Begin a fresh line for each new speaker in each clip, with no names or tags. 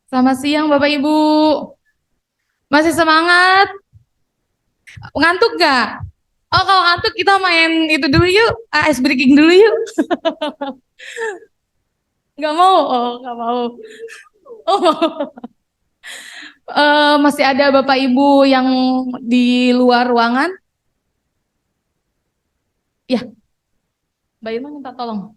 Selamat siang Bapak Ibu. Masih semangat? Ngantuk gak? Oh kalau ngantuk kita main itu dulu yuk. Ice breaking dulu yuk. Gak mau? Oh gak mau. Oh, masih ada Bapak Ibu yang di luar ruangan? Ya, Mbak Irma minta tolong.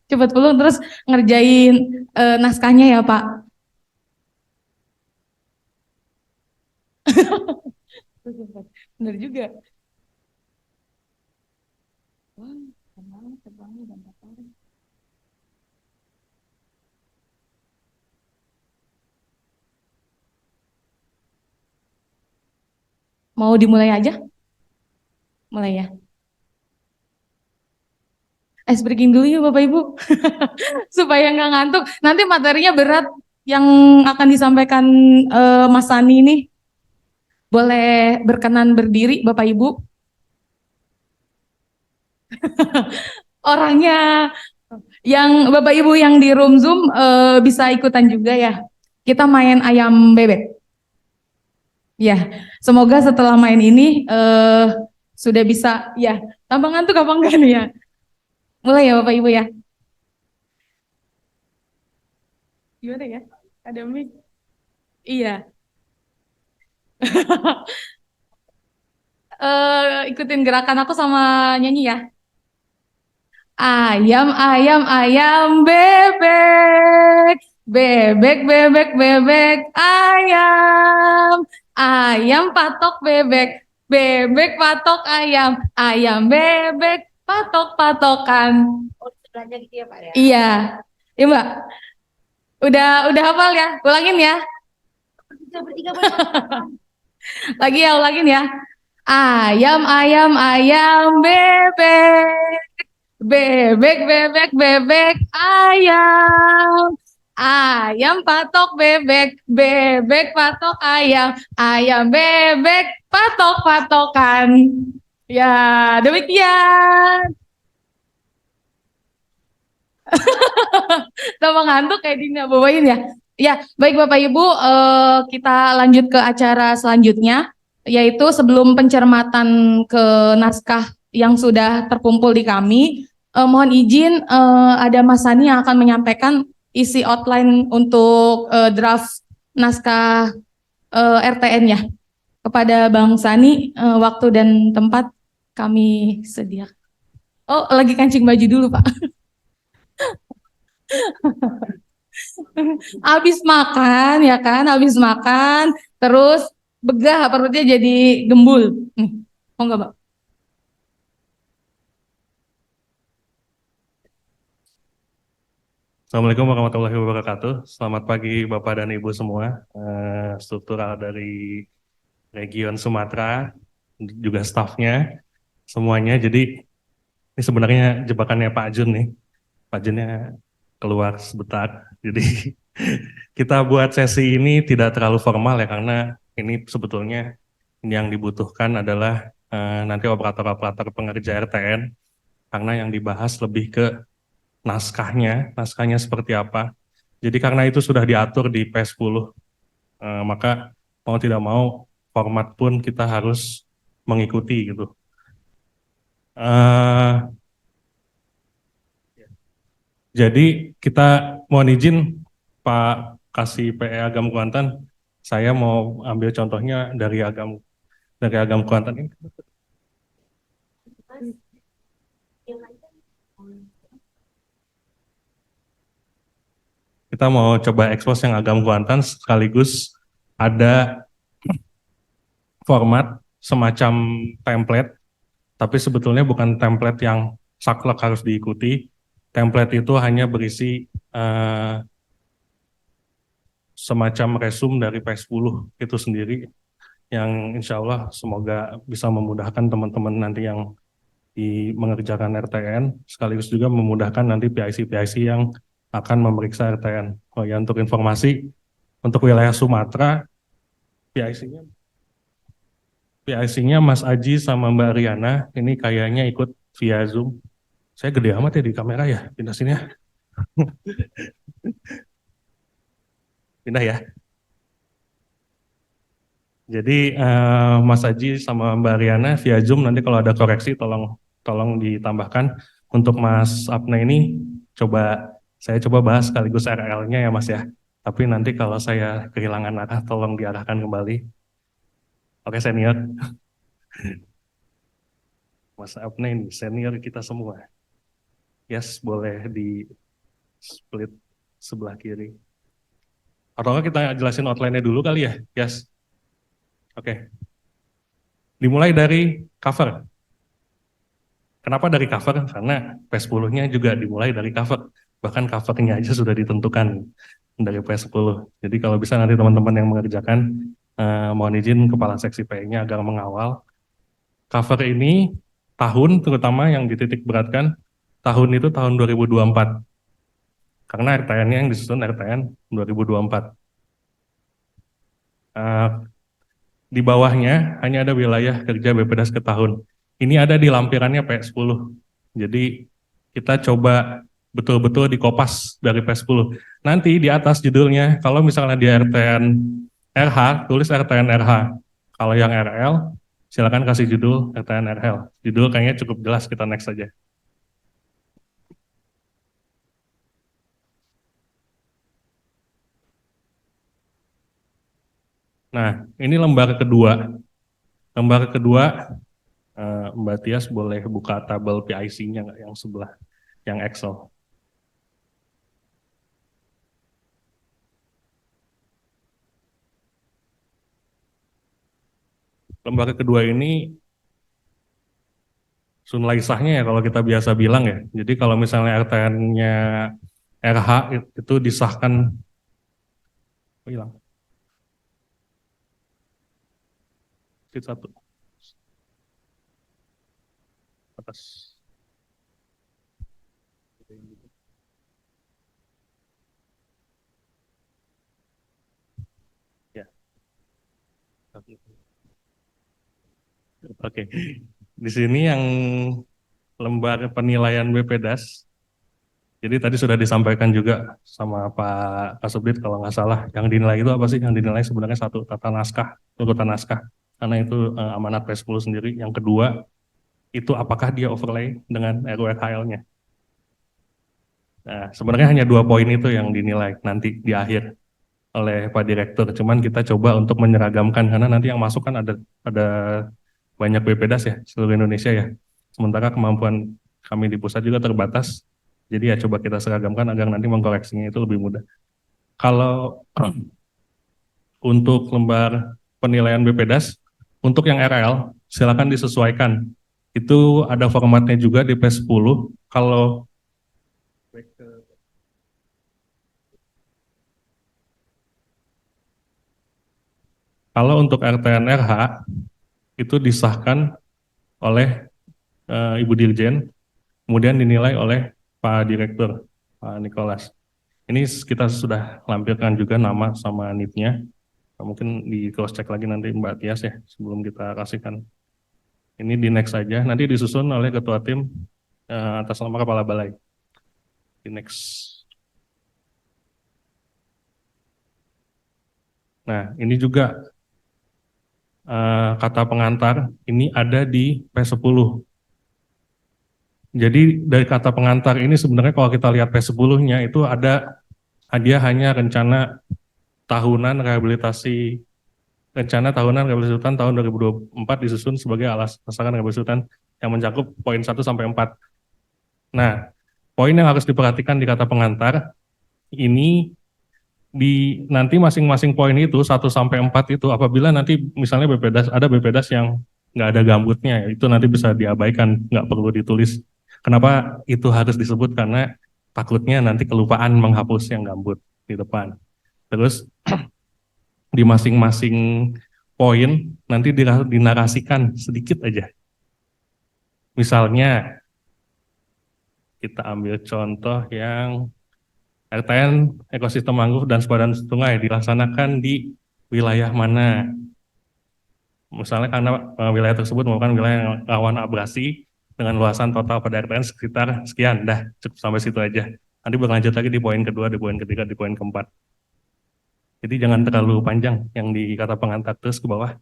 Cepat pulang terus ngerjain naskahnya ya Pak. Bener juga. Wah, terbangnya dan mau dimulai aja? Mulai ya. Ice breaking dulu yuk Bapak Ibu. Supaya nggak ngantuk. Nanti materinya berat yang akan disampaikan Mas Sani ini. Boleh berkenan berdiri Bapak Ibu. Orangnya yang Bapak Ibu yang di room Zoom bisa ikutan juga ya. Kita main ayam bebek. Ya, semoga setelah main ini sudah bisa ya. Tambah ngantuk apa enggak nih ya? Mulai ya Bapak Ibu ya. Gimana ya? Ada mic? Iya. Ikutin gerakan aku sama nyanyi ya. Ayam, ayam, ayam, bebek, bebek, bebek, bebek, ayam, ayam patok bebek, bebek patok ayam, ayam bebek patok patokan. Oh, sebelahnya gitu ya Pak ya? Iya, iya Mbak. Udah hafal ya? Ulangin ya. Bertiga, bertiga, bertiga. Lagi ya, ulangin ya. Ayam, ayam, ayam, bebek. Bebek, bebek, bebek, ayam. Ayam patok bebek, bebek patok ayam. Ayam bebek patok patokan. Ya, demikian. Sama ngantuk kayak Dina bawain ya. Ya, baik Bapak Ibu, kita lanjut ke acara selanjutnya, yaitu sebelum pencermatan ke naskah yang sudah terkumpul di kami, mohon izin ada Mas Sani yang akan menyampaikan isi outline untuk draft naskah RTN ya. Kepada Bang Sani, waktu dan tempat kami sedia. Oh, lagi kancing baju dulu Pak. Habis makan ya kan, habis makan terus begah perutnya jadi gembul. Oh enggak, Pak.
Assalamualaikum warahmatullahi wabarakatuh. Selamat pagi Bapak dan Ibu semua. Struktural dari region Sumatera, juga stafnya, semuanya. Jadi ini sebenarnya jebakannya Pak Jun nih. Pak Junnya keluar sebentar. Jadi kita buat sesi ini tidak terlalu formal ya, karena ini sebetulnya yang dibutuhkan adalah nanti operator-operator pengerja RTN, karena yang dibahas lebih ke naskahnya seperti apa. Jadi karena itu sudah diatur di P10, maka mau tidak mau format pun kita harus mengikuti gitu. Uh, jadi kita mohon izin Pak Kasih PE Agam Kuantan, saya mau ambil contohnya dari Agam Kuantan ini. Kita mau coba expose yang Agam Kuantan sekaligus ada format semacam template, tapi sebetulnya bukan template yang saklek harus diikuti. Template itu hanya berisi semacam resume dari P10 itu sendiri, yang insya Allah semoga bisa memudahkan teman-teman nanti yang mengerjakan RTN, sekaligus juga memudahkan nanti PIC-PIC yang akan memeriksa RTN. Oh ya, untuk informasi, untuk wilayah Sumatera, PIC-nya PIC-nya Mas Aji sama Mbak Riana, ini kayaknya ikut via Zoom. Saya gede amat ya di kamera ya, pindah sini ya. Pindah ya. Jadi Mas Aji sama Mbak Riana via Zoom, nanti kalau ada koreksi tolong ditambahkan. Untuk Mas Apna ini saya coba bahas sekaligus RL-nya ya Mas ya. Tapi nanti kalau saya kehilangan arah tolong diarahkan kembali. Oke senior. Mas Apna ini senior kita semua. Yes, boleh di split sebelah kiri. Atau enggak kita jelasin outline-nya dulu kali ya? Yes. Oke. Dimulai dari cover. Kenapa dari cover? Karena P10-nya juga dimulai dari cover. Bahkan covernya aja sudah ditentukan dari P10. Jadi kalau bisa nanti teman-teman yang mengerjakan, mohon izin Kepala Seksi PE-nya agar mengawal. Cover ini tahun terutama yang dititik beratkan, tahun itu tahun 2024. Karena RTN-nya yang disusun RTN 2024. Di bawahnya hanya ada wilayah kerja BPDAS ke tahun. Ini ada di lampirannya P10. Jadi kita coba betul-betul dikopas dari P10. Nanti di atas judulnya, kalau misalnya di RTN RH, tulis RTN RH. Kalau yang RL, silakan kasih judul RTN RL. Judul kayaknya cukup jelas, kita next saja. Nah, ini lembar kedua. Lembar kedua, Mbak Tias boleh buka tabel PIC-nya yang sebelah, yang Excel. Lembar kedua ini sunlaisahnya ya kalau kita biasa bilang ya. Jadi kalau misalnya RTN-nya RH itu disahkan, hilang. Satu atas. Ya. Oke. Di sini yang lembar penilaian BPDAS. Jadi tadi sudah disampaikan juga sama Pak Kasubdit kalau nggak salah, yang dinilai itu apa sih? Yang dinilai sebenarnya satu, tata naskah, urutan naskah, karena itu amanat P10 sendiri. Yang kedua, itu apakah dia overlay dengan RURHL-nya. Nah, sebenarnya hanya 2 poin itu yang dinilai nanti di akhir oleh Pak Direktur. Cuman kita coba untuk menyeragamkan, karena nanti yang masuk kan ada banyak BPDAS ya, seluruh Indonesia ya. Sementara kemampuan kami di pusat juga terbatas. Jadi ya coba kita seragamkan agar nanti mengkoreksinya itu lebih mudah. Kalau untuk lembar penilaian BPDAS, untuk yang RL, silakan disesuaikan. Itu ada formatnya juga di P10. Kalau untuk RTN RH, itu disahkan oleh Ibu Dirjen, kemudian dinilai oleh Pak Direktur, Pak Nicholas. Ini kita sudah lampirkan juga nama sama NIP-nya. Mungkin di cross check lagi nanti Mbak Tias ya, sebelum kita kasihkan. Ini di next saja, nanti disusun oleh Ketua Tim atas nama Kepala Balai. Di next. Nah, ini juga kata pengantar, ini ada di P10. Jadi dari kata pengantar ini sebenarnya kalau kita lihat P10-nya itu ada dia hanya rencana tahunan rehabilitasi hutan tahun 2024 disusun sebagai asakan rehabilitasi hutan yang mencakup poin 1 sampai 4. Nah, poin yang harus diperhatikan di kata pengantar ini di nanti masing-masing poin itu 1 sampai 4 itu apabila nanti misalnya ada BPDAS yang nggak ada gambutnya, itu nanti bisa diabaikan, nggak perlu ditulis. Kenapa itu harus disebut? Karena takutnya nanti kelupaan menghapus yang gambut di depan. Terus di masing-masing poin nanti dinarasikan sedikit aja. Misalnya kita ambil contoh yang RTN ekosistem mangrove dan sepadan sungai dilaksanakan di wilayah mana. Misalnya karena wilayah tersebut merupakan wilayah yang rawan abrasi dengan luasan total pada RTN sekitar sekian, dah cukup sampai situ aja. Nanti berlanjut lagi di poin kedua, di poin ketiga, di poin keempat. Jadi jangan terlalu panjang yang di kata pengantar, terus ke bawah.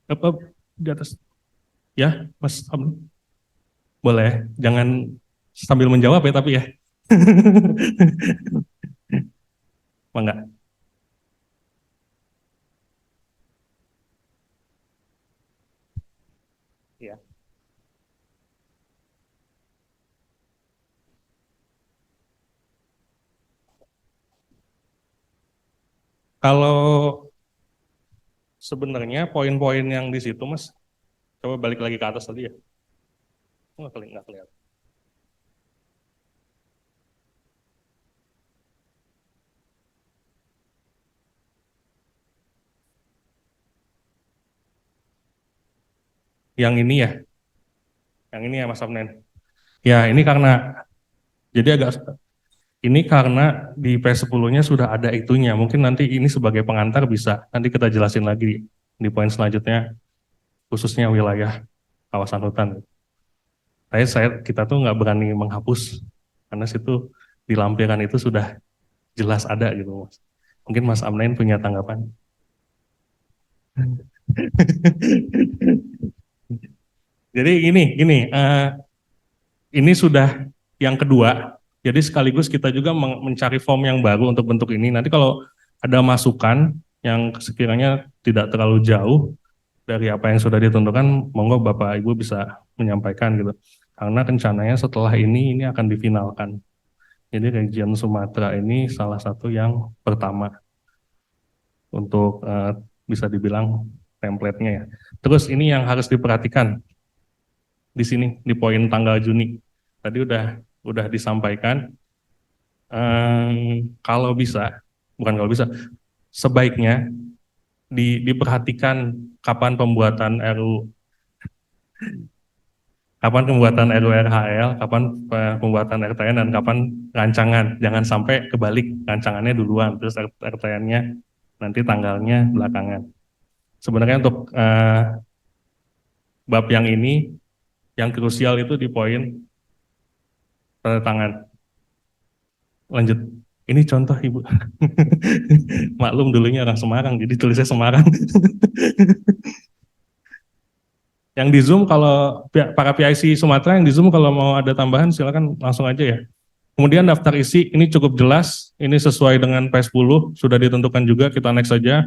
Apa di atas? Ya, Mas Abdul. Boleh, jangan sambil menjawab ya tapi ya. Enggak. Ya. Kalau sebenarnya poin-poin yang di situ, Mas, coba balik lagi ke atas tadi ya. Nggak kelihatan. Yang ini ya, yang ini ya Mas Abnen. Ya ini jadi ini karena di P10-nya sudah ada itunya. Mungkin nanti ini sebagai pengantar bisa, nanti kita jelasin lagi di poin selanjutnya, khususnya wilayah kawasan hutan. Kita tuh nggak berani menghapus, karena situ di lampiran itu sudah jelas ada gitu Mas. Mungkin Mas Amnain punya tanggapan. Jadi ini sudah yang kedua, jadi sekaligus kita juga mencari form yang baru untuk bentuk ini. Nanti kalau ada masukan yang sekiranya tidak terlalu jauh dari apa yang sudah ditentukan, monggo Bapak Ibu bisa menyampaikan gitu. Karena rencananya setelah ini akan difinalkan. Jadi region Sumatera ini salah satu yang pertama untuk bisa dibilang template-nya ya. Terus ini yang harus diperhatikan di sini di poin tanggal Juni. Tadi udah disampaikan, kalau bisa, bukan kalau bisa, sebaiknya diperhatikan kapan pembuatan RURHL, kapan pembuatan RTN, dan kapan rancangan. Jangan sampai kebalik, rancangannya duluan, terus RTN-nya nanti tanggalnya belakangan. Sebenarnya untuk bab yang ini, yang krusial itu di poin tanda tangan. Lanjut. Ini contoh Ibu. Maklum dulunya orang Semarang, jadi tulisnya Semarang. Yang di Zoom kalau para PIC Sumatera yang di Zoom kalau mau ada tambahan silakan langsung aja ya. Kemudian daftar isi ini cukup jelas, ini sesuai dengan P10, sudah ditentukan juga, kita next saja.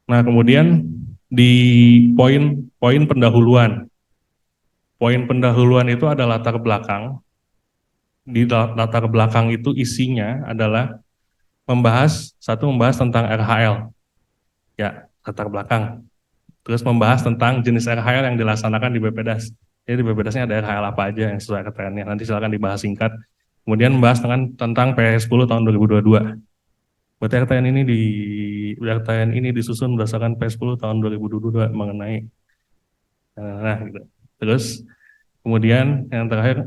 Nah kemudian di poin pendahuluan. Poin pendahuluan itu ada latar belakang. Di latar belakang itu isinya adalah membahas tentang RHL. Ya, latar belakang. Terus membahas tentang jenis RHL yang dilaksanakan di BPDAS. Jadi di BPDAS-nya ada RHL apa aja yang sesuai RTN-nya. Nanti silakan dibahas singkat. Kemudian membahas tentang PS10 tahun 2022. Berarti RTN ini disusun berdasarkan PS10 tahun 2022 mengenai gitu. Terus kemudian yang terakhir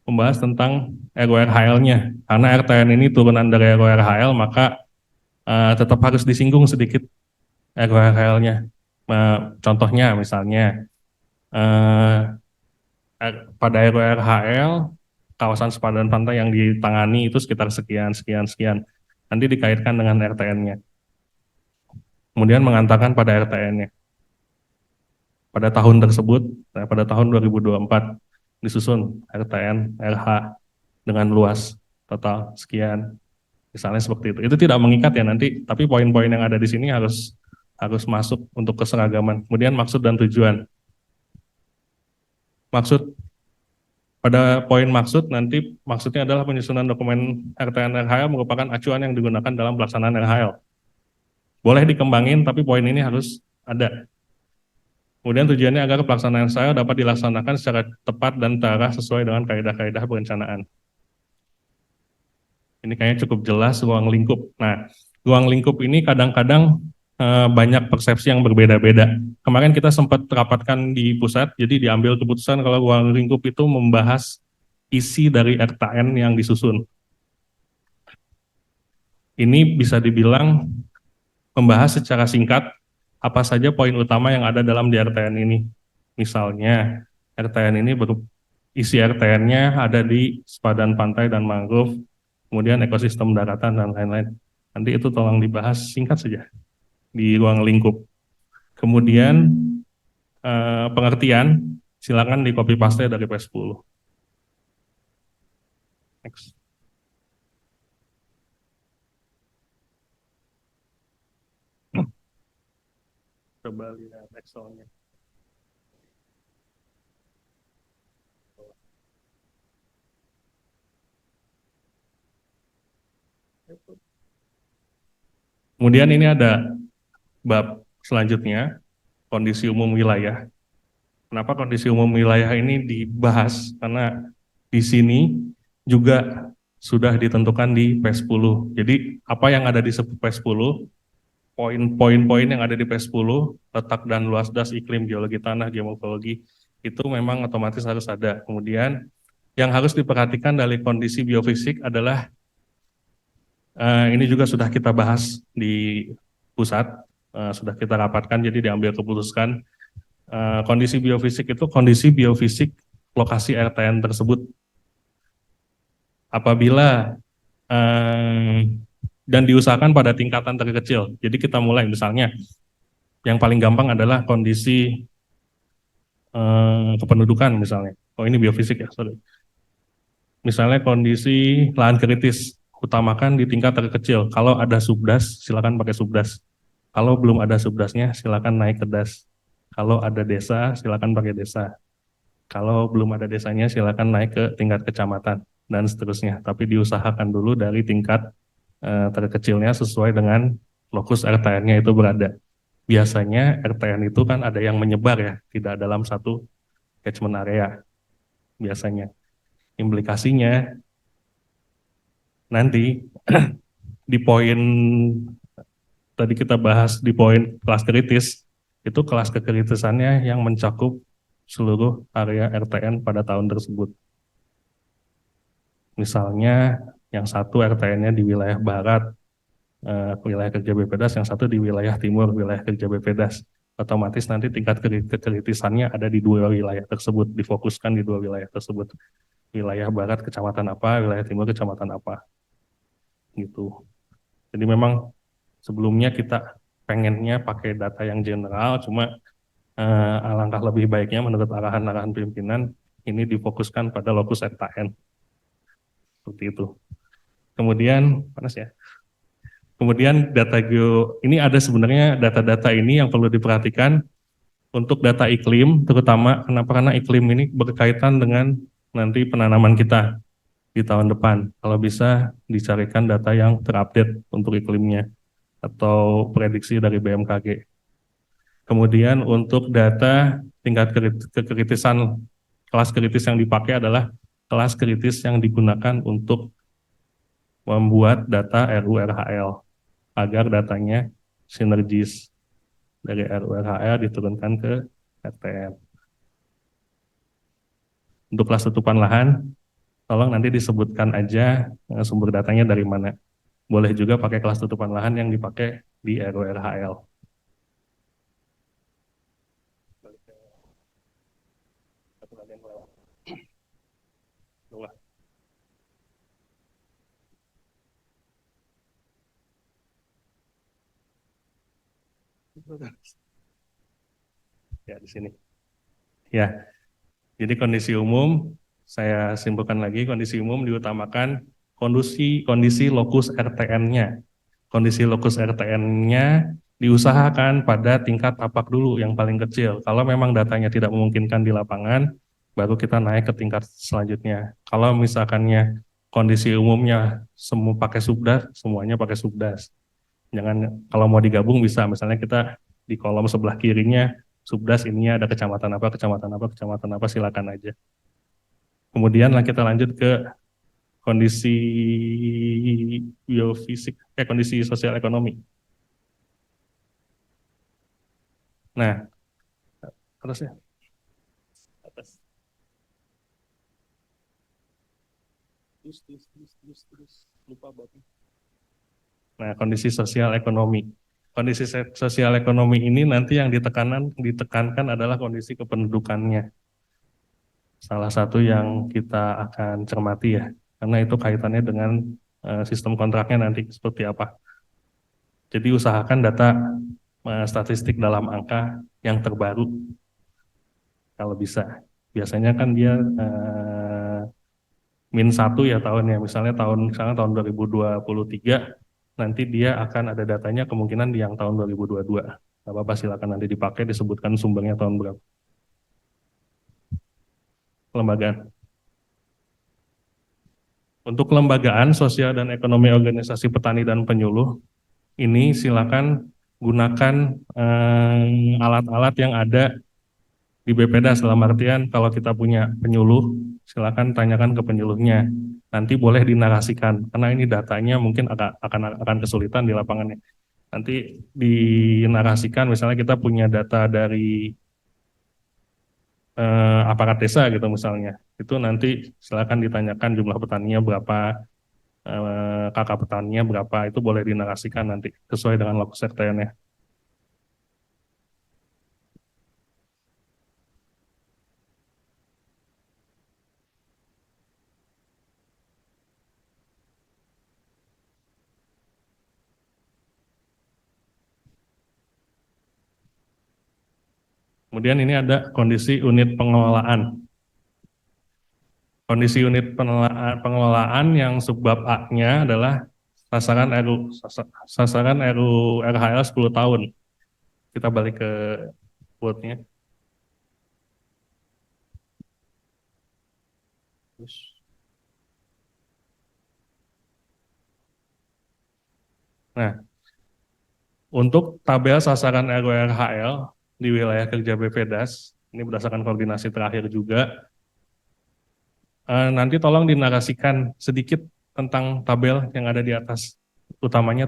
membahas tentang RURHL-nya. Karena RTN ini turunan dari RURHL, maka tetap harus disinggung sedikit RURHL-nya. Contohnya misalnya pada RURHL kawasan sepadan pantai yang ditangani itu sekitar sekian. Nanti dikaitkan dengan RTN-nya. Kemudian mengantarkan pada RTN-nya. Pada tahun tersebut, pada tahun 2024 disusun RTN RH dengan luas total sekian. Misalnya seperti itu. Itu tidak mengikat ya nanti, tapi poin-poin yang ada di sini harus masuk untuk keseragaman. Kemudian maksud dan tujuan. Pada poin maksud nanti maksudnya adalah penyusunan dokumen RTN RHL merupakan acuan yang digunakan dalam pelaksanaan RHL. Boleh dikembangin tapi poin ini harus ada. Kemudian tujuannya agar pelaksanaan RHL dapat dilaksanakan secara tepat dan terarah sesuai dengan kaidah-kaidah perencanaan. Ini kayaknya cukup jelas ruang lingkup. Nah, ruang lingkup ini kadang-kadang banyak persepsi yang berbeda-beda. Kemarin kita sempat rapatkan di pusat, jadi diambil keputusan kalau ruang lingkup itu membahas isi dari RTN yang disusun. Ini bisa dibilang membahas secara singkat apa saja poin utama yang ada dalam di RTN ini. Misalnya, RTN ini isi RTN-nya ada di sepadan pantai dan mangrove, kemudian ekosistem daratan dan lain-lain. Nanti itu tolong dibahas singkat saja di ruang lingkup. Kemudian pengertian, silakan di copy paste dari P10. Next. Coba lihat Excelnya. Kemudian ini ada bab selanjutnya, kondisi umum wilayah. Kenapa kondisi umum wilayah ini dibahas? Karena di sini juga sudah ditentukan di P10. Jadi apa yang ada di P10, poin-poin yang ada di P10, letak dan luas das, iklim, geologi tanah, geomorfologi, itu memang otomatis harus ada. Kemudian yang harus diperhatikan dari kondisi biofisik adalah ini juga sudah kita bahas di pusat, sudah kita rapatkan, jadi diambil keputusan. Kondisi biofisik itu kondisi biofisik lokasi RTN tersebut. Apabila dan diusahakan pada tingkatan terkecil. Jadi kita mulai misalnya, yang paling gampang adalah kondisi kependudukan misalnya. Oh ini biofisik ya, sorry. Misalnya kondisi lahan kritis, utamakan di tingkat terkecil. Kalau ada subdas, silakan pakai subdas. Kalau belum ada subdasnya, silakan naik ke das. Kalau ada desa, silakan pakai desa. Kalau belum ada desanya, silakan naik ke tingkat kecamatan dan seterusnya. Tapi diusahakan dulu dari tingkat terkecilnya sesuai dengan lokus RTN-nya itu berada. Biasanya RTN itu kan ada yang menyebar ya, tidak dalam satu catchment area. Biasanya. Implikasinya nanti di poin tadi kita bahas di poin kelas kritis, itu kelas kekritisannya yang mencakup seluruh area RTN pada tahun tersebut. Misalnya yang satu RTN-nya di wilayah barat, wilayah kerja BPDAS, yang satu di wilayah timur, wilayah kerja BPDAS. Otomatis nanti tingkat kekritisannya ada di dua wilayah tersebut, difokuskan di dua wilayah tersebut. Wilayah barat kecamatan apa, wilayah timur kecamatan apa. Gitu. Jadi memang sebelumnya kita pengennya pakai data yang general, cuma alangkah lebih baiknya menurut arahan-arahan pimpinan, ini difokuskan pada lokus RTN. Seperti itu. Kemudian, panas ya. Kemudian data ini ada sebenarnya data-data ini yang perlu diperhatikan untuk data iklim, terutama karena iklim ini berkaitan dengan nanti penanaman kita di tahun depan. Kalau bisa dicarikan data yang terupdate untuk iklimnya atau prediksi dari BMKG. Kemudian untuk data tingkat kekritisan, kelas kritis yang dipakai adalah kelas kritis yang digunakan untuk membuat data RURHL agar datanya sinergis dari RURHL diturunkan ke RTN. Untuk kelas tutupan lahan, tolong nanti disebutkan aja sumber datanya dari mana. Boleh juga pakai kelas tutupan lahan yang dipakai di RURHL. Ya, di sini. Ya, jadi kondisi umum, saya simpulkan lagi, kondisi umum diutamakan kondisi lokus RTN-nya. Kondisi lokus RTN-nya diusahakan pada tingkat tapak dulu yang paling kecil. Kalau memang datanya tidak memungkinkan di lapangan, baru kita naik ke tingkat selanjutnya. Kalau misalkannya kondisi umumnya semua pakai subdas, semuanya pakai subdas. Jangan, kalau mau digabung bisa, misalnya kita di kolom sebelah kirinya subdas, ininya ada kecamatan apa, kecamatan apa, kecamatan apa, silakan aja. Kemudian kita lanjut ke kondisi biofisik, kondisi sosial ekonomi. Nah, terus ya. Atas. Terus. Lupa Bapak. Nah, kondisi sosial ekonomi. Kondisi sosial ekonomi ini nanti yang ditekankan adalah kondisi kependudukannya. Salah satu yang kita akan cermati ya, karena itu kaitannya dengan sistem kontraknya nanti seperti apa. Jadi usahakan data statistik dalam angka yang terbaru kalau bisa. Biasanya kan dia -1 ya tahunnya, misalnya misalnya tahun 2023, nanti dia akan ada datanya kemungkinan di yang tahun 2022. Gak apa-apa, silakan nanti dipakai, disebutkan sumbernya tahun berapa. Kelembagaan. Untuk kelembagaan sosial dan ekonomi organisasi petani dan penyuluh, ini silakan gunakan alat-alat yang ada di BPDAS, dalam artian kalau kita punya penyuluh, silakan tanyakan ke penyuluhnya. Nanti boleh dinarasikan, karena ini datanya mungkin akan kesulitan di lapangannya. Nanti dinarasikan, misalnya kita punya data dari aparat desa gitu misalnya, itu nanti silakan ditanyakan jumlah petaninya berapa, kakak petaninya berapa, itu boleh dinarasikan nanti sesuai dengan lokus RTN-nya. Kemudian ini ada kondisi unit pengelolaan. Kondisi unit pengelolaan yang subbab A-nya adalah sasaran RU RHL 10 tahun. Kita balik ke quote-nya. Nah, untuk tabel sasaran RU RHL di wilayah kerja BPDAS, ini berdasarkan koordinasi terakhir juga, nanti tolong dinarasikan sedikit tentang tabel yang ada di atas, utamanya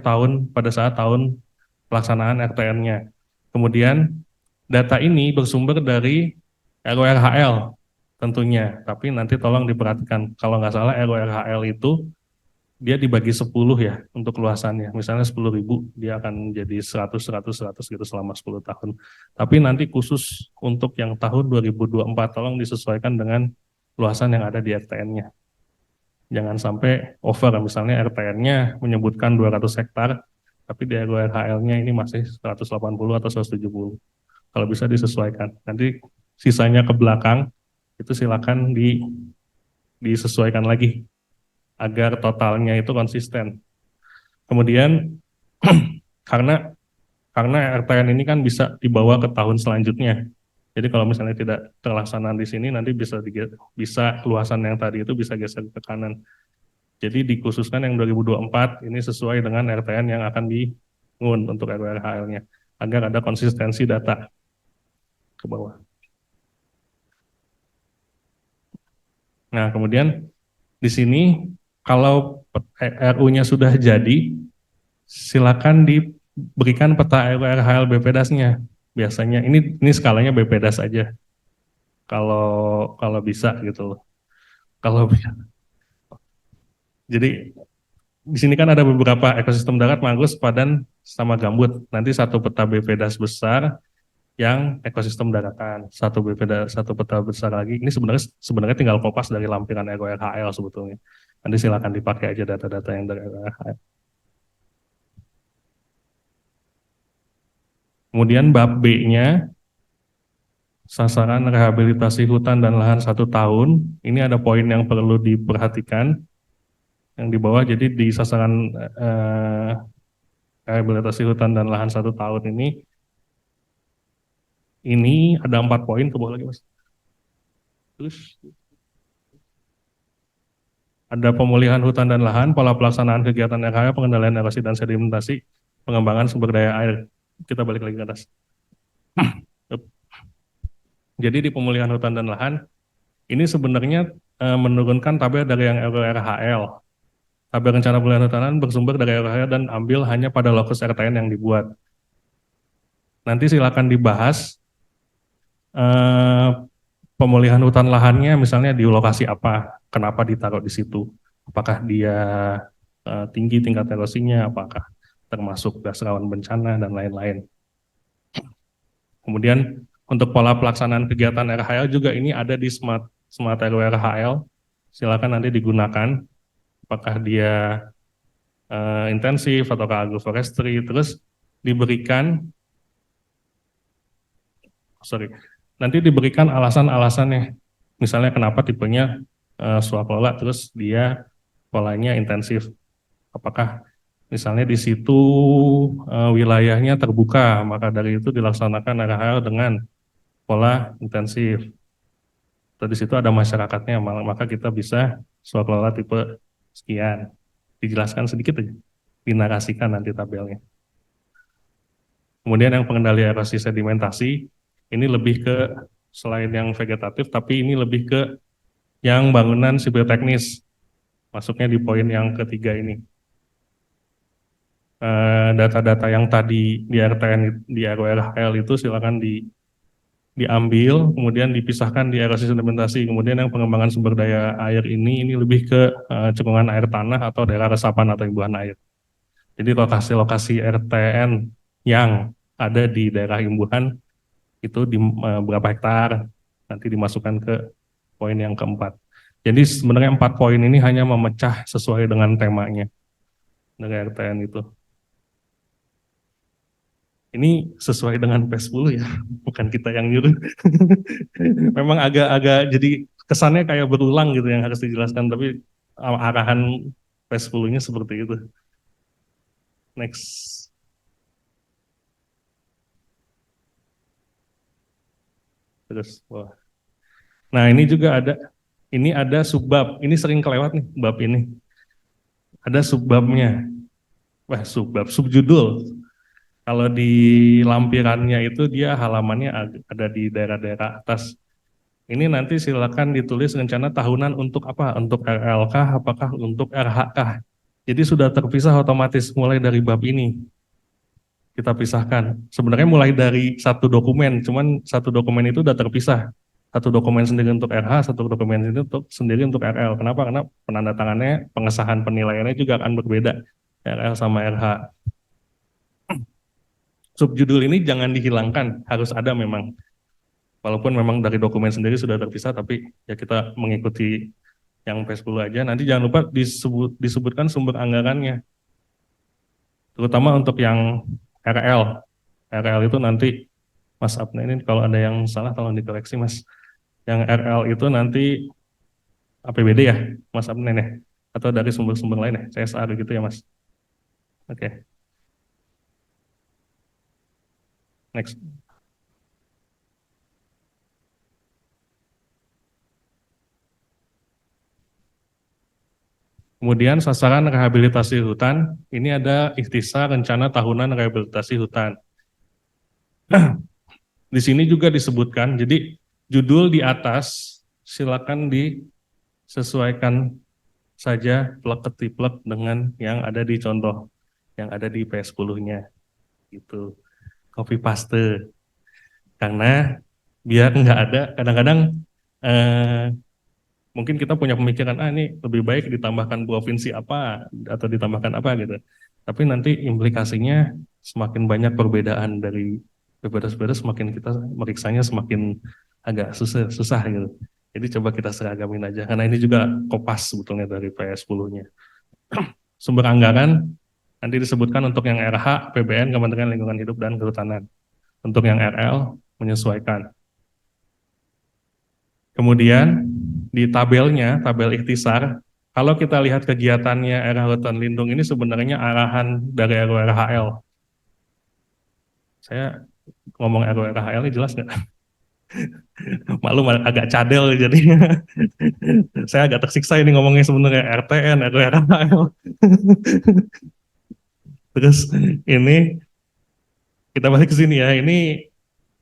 pada saat tahun pelaksanaan RTN-nya. Kemudian data ini bersumber dari RURHL tentunya, tapi nanti tolong diperhatikan, kalau nggak salah RURHL itu dia dibagi 10 ya untuk luasannya, misalnya 10.000 dia akan jadi 100 gitu selama 10 tahun. Tapi nanti khusus untuk yang tahun 2024 tolong disesuaikan dengan luasan yang ada di RTN-nya. Jangan sampai over, misalnya RTN-nya menyebutkan 200 hektar, tapi di RURHL-nya ini masih 180 atau 170. Kalau bisa disesuaikan. Nanti sisanya ke belakang, itu silakan disesuaikan lagi, agar totalnya itu konsisten. Kemudian, karena RTN ini kan bisa dibawa ke tahun selanjutnya. Jadi kalau misalnya tidak terlaksana di sini, nanti bisa luasan yang tadi itu bisa geser ke kanan. Jadi dikhususkan yang 2024 ini sesuai dengan RTN yang akan dibangun untuk RURHL-nya, agar ada konsistensi data ke bawah. Nah, kemudian di sini kalau RU-nya sudah jadi, silakan diberikan peta RURHL BPDAS-nya. Biasanya ini skalanya BPDAS aja. Kalau bisa gitu loh. Jadi di sini kan ada beberapa ekosistem darat, mangrove, padan, sama gambut. Nanti satu peta BPDAS besar yang ekosistem daratan, satu peta besar lagi. Ini sebenarnya tinggal kopas dari lampiran RURHL sebetulnya. Nanti silakan dipakai aja data-data yang dari RURHL. Kemudian bab B-nya, sasaran rehabilitasi hutan dan lahan 1 tahun. Ini ada poin yang perlu diperhatikan yang di bawah. Jadi di sasaran rehabilitasi hutan dan lahan 1 tahun ini ada 4 poin, ke bawah lagi Mas. Terus ada pemulihan hutan dan lahan, pola pelaksanaan kegiatan RHL, pengendalian erosi dan sedimentasi, pengembangan sumber daya air. Kita balik lagi ke atas. Jadi di pemulihan hutan dan lahan, ini sebenarnya menurunkan tabel dari yang RURHL. Tabel rencana pemulihan hutan dan lahan bersumber dari RURHL dan ambil hanya pada lokus RTN yang dibuat. nanti silakan dibahas pemulihan hutan lahannya misalnya di lokasi apa, kenapa ditaruh di situ, apakah dia tinggi tingkat erosinya, apakah termasuk gas rawan bencana dan lain-lain. Kemudian untuk pola pelaksanaan kegiatan RHL juga ini ada di Smart RW RHL, silakan nanti digunakan, apakah dia intensif atau agroforestry, terus diberikan, nanti diberikan alasan-alasannya, misalnya kenapa tipenya swakelola, terus dia polanya intensif, apakah misalnya di situ wilayahnya terbuka, maka dari itu dilaksanakan RHL dengan pola intensif. Atau di situ ada masyarakatnya, maka kita bisa swakelola tipe sekian. Dijelaskan sedikit aja, dinarasikan nanti tabelnya. Kemudian yang pengendali erosi sedimentasi, ini lebih ke selain yang vegetatif, tapi ini lebih ke yang bangunan sipil teknis. Masuknya di poin yang ketiga ini. Data-data yang tadi di RTN, di RWRHL itu silakan diambil, kemudian dipisahkan di erosi sedimentasi. Kemudian yang pengembangan sumber daya air ini lebih ke cekungan air tanah atau daerah resapan atau imbuhan air. Jadi lokasi-lokasi RTN yang ada di daerah imbuhan itu di berapa hektar, nanti dimasukkan ke poin yang keempat. Jadi sebenarnya 4 poin ini hanya memecah sesuai dengan temanya dari RTN itu. Ini sesuai dengan P10 ya, bukan kita yang nyuruh. Memang agak jadi kesannya kayak berulang gitu yang harus dijelaskan, tapi arahan P10-nya seperti itu. Next. Terus, wah. Nah ini juga ada subbab, ini sering kelewat nih bab ini. Ada subbabnya, subjudul. Kalau di lampirannya itu dia halamannya ada di daerah-daerah atas. Ini nanti silakan ditulis rencana tahunan untuk apa? Untuk RLK, apakah untuk RHK? Jadi sudah terpisah otomatis mulai dari bab ini. Kita pisahkan. Sebenarnya mulai dari satu dokumen, cuman satu dokumen itu udah terpisah. Satu dokumen sendiri untuk RH, satu dokumen sendiri untuk RL. Kenapa? Karena penandatangannya, pengesahan penilaiannya juga akan berbeda. RL sama RH. Subjudul ini jangan dihilangkan, harus ada memang. Walaupun memang dari dokumen sendiri sudah terpisah, tapi ya kita mengikuti yang P10 aja. Nanti jangan lupa disebutkan sumber anggarannya. Terutama untuk yang RL. RL itu nanti, Mas Abna ini kalau ada yang salah tolong dikoreksi Mas. Yang RL itu nanti APBD ya, Mas Abna ya? Atau dari sumber-sumber lain ya, CSR gitu ya Mas. Oke. Next. Kemudian sasaran rehabilitasi hutan, ini ada ikhtisar rencana tahunan rehabilitasi hutan. Di sini juga disebutkan, jadi judul di atas silakan disesuaikan saja plek-ketiplek dengan yang ada di contoh, yang ada di P10-nya. Gitu. Copy paste. Karena biar nggak ada, kadang-kadang mungkin kita punya pemikiran, ini lebih baik ditambahkan provinsi apa, atau ditambahkan apa gitu. Tapi nanti implikasinya semakin banyak perbedaan dari berbeda-beda, semakin kita meriksanya semakin agak susah gitu. Jadi coba kita seragamin aja, karena ini juga kopas sebetulnya dari PS10-nya. Sumber anggaran nanti disebutkan untuk yang RH, PBN, Kementerian Lingkungan Hidup dan Kehutanan. Untuk yang RL, menyesuaikan. Kemudian di tabelnya, tabel ikhtisar, kalau kita lihat kegiatannya RH Hutan Lindung ini sebenarnya arahan dari RWRHL. Saya ngomong RWRHL ini jelas nggak? Maklum agak cadel jadinya. Saya agak tersiksa ini ngomongnya sebenarnya RTN, RWRHL. Terus ini kita balik ke sini ya. Ini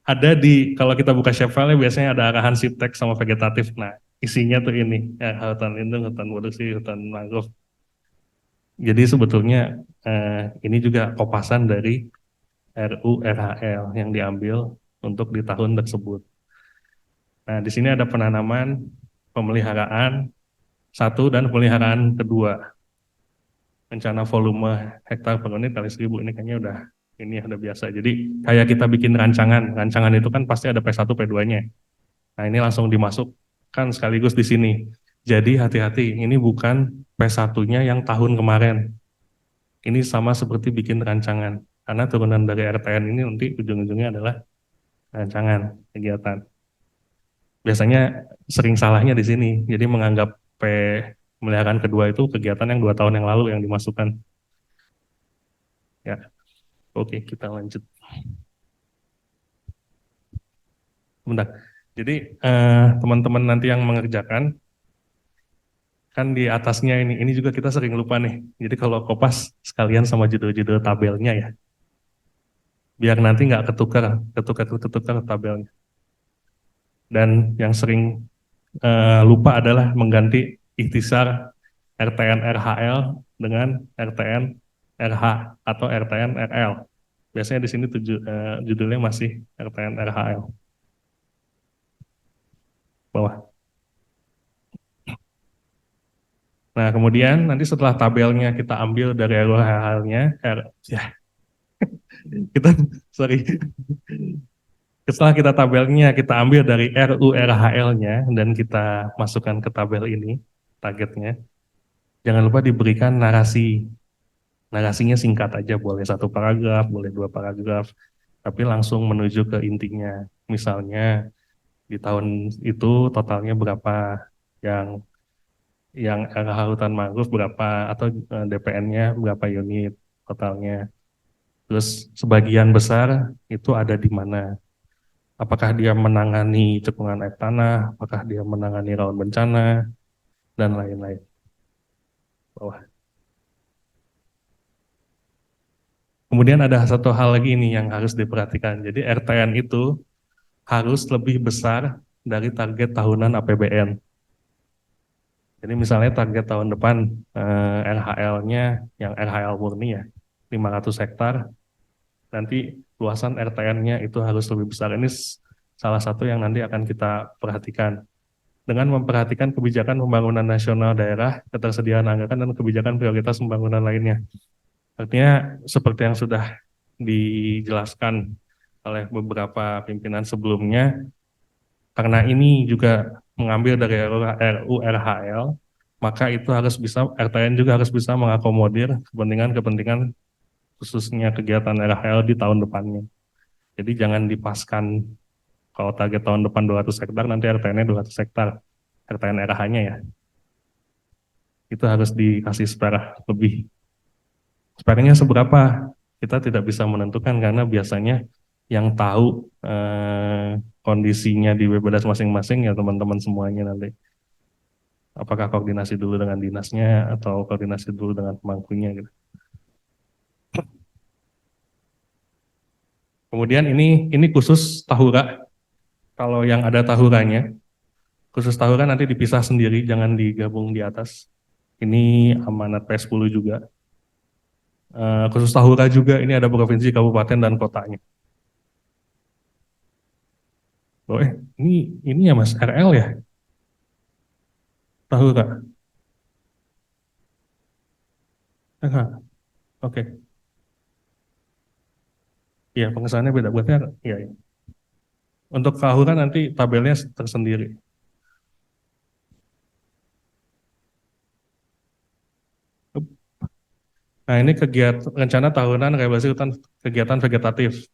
ada kalau kita buka shapefile biasanya ada arahan siptek sama vegetatif. Nah, isinya tuh ini, ya, hutan lindung, hutan produksi, hutan mangrove. Jadi sebetulnya ini juga kopasan dari RURHL yang diambil untuk di tahun tersebut. Nah, di sini ada penanaman, pemeliharaan satu dan pemeliharaan kedua. Rencana volume hektar per unit kali 1000 ini kayaknya udah biasa. Jadi kayak kita bikin rancangan itu kan pasti ada P1, P2-nya. Nah, ini langsung dimasukkan sekaligus di sini. Jadi hati-hati, ini bukan P1-nya yang tahun kemarin. Ini sama seperti bikin rancangan. Karena turunan dari RTN ini nanti ujung-ujungnya adalah rancangan kegiatan. Biasanya sering salahnya di sini. Jadi menganggap pemeliharaan kedua itu kegiatan yang 2 tahun yang lalu yang dimasukkan. Ya, oke, kita lanjut. Bentar. Jadi teman-teman nanti yang mengerjakan kan di atasnya ini juga kita sering lupa nih. Jadi kalau kopas sekalian sama judul-judul tabelnya ya, biar nanti nggak ketukar tabelnya. Dan yang sering lupa adalah mengganti ikhtisar RTN RHL dengan RTN RH atau RTN RL. Biasanya di sini judulnya masih RTN RHL. Bawah. Nah, kemudian nanti setelah tabelnya kita ambil dari RHL-nya, setelah kita tabelnya kita ambil dari RURHL-nya dan kita masukkan ke tabel ini, targetnya, jangan lupa diberikan narasi. Narasinya singkat aja, boleh 1 paragraf, boleh 2 paragraf, tapi langsung menuju ke intinya. Misalnya di tahun itu totalnya berapa, yang RH hutan mangrove berapa, atau DPN-nya berapa unit totalnya. Terus sebagian besar itu ada di mana. Apakah dia menangani cekungan air tanah, apakah dia menangani rawan bencana, dan lain-lain. Bawah. Kemudian ada satu hal lagi ini yang harus diperhatikan. Jadi RTN itu harus lebih besar dari target tahunan APBN. Jadi misalnya target tahun depan RHL-nya yang RHL murni ya 500 hektar, nanti luasan RTN-nya itu harus lebih besar. Ini salah satu yang nanti akan kita perhatikan. Dengan memperhatikan kebijakan pembangunan nasional daerah, ketersediaan anggaran, dan kebijakan prioritas pembangunan lainnya. Artinya seperti yang sudah dijelaskan oleh beberapa pimpinan sebelumnya, karena ini juga mengambil dari RURHL, maka itu harus bisa, RTN juga harus bisa mengakomodir kepentingan-kepentingan khususnya kegiatan RHL di tahun depannya. Jadi jangan dipaskan kalau target tahun depan 200 hektar, nanti RTN-nya 200 hektar, RTN RH-nya ya. Itu harus dikasih spare lebih. Spare-nya seberapa? Kita tidak bisa menentukan karena biasanya yang tahu kondisinya di BPDAS masing-masing ya teman-teman semuanya nanti. Apakah koordinasi dulu dengan dinasnya atau koordinasi dulu dengan pemangkunya gitu. Kemudian ini khusus tahura. Kalau yang ada tahuranya, khusus tahura nanti dipisah sendiri, jangan digabung di atas. Ini amanat P10 juga. Khusus tahura juga ini ada provinsi, kabupaten, dan kotanya. Oh, ini ya Mas, RL ya? Tahura. Oke. Iya, pengesahannya beda. Berarti ya. Untuk tahura nanti tabelnya tersendiri. Nah, ini kegiatan rencana tahunan rehabilitasi hutan kegiatan vegetatif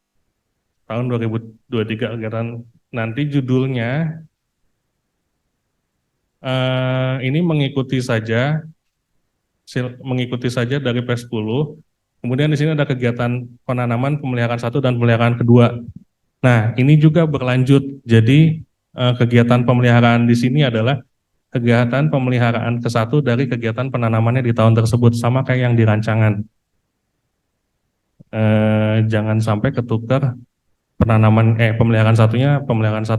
tahun 2023 kegiatan. Nanti judulnya ini mengikuti saja dari P10. Kemudian di sini ada kegiatan penanaman, pemeliharaan 1 dan pemeliharaan kedua. Nah, ini juga berlanjut. Jadi kegiatan pemeliharaan di sini adalah kegiatan pemeliharaan ke-1 dari kegiatan penanamannya di tahun tersebut, sama kayak yang di rancangan. Jangan sampai ketukar pemeliharaan satu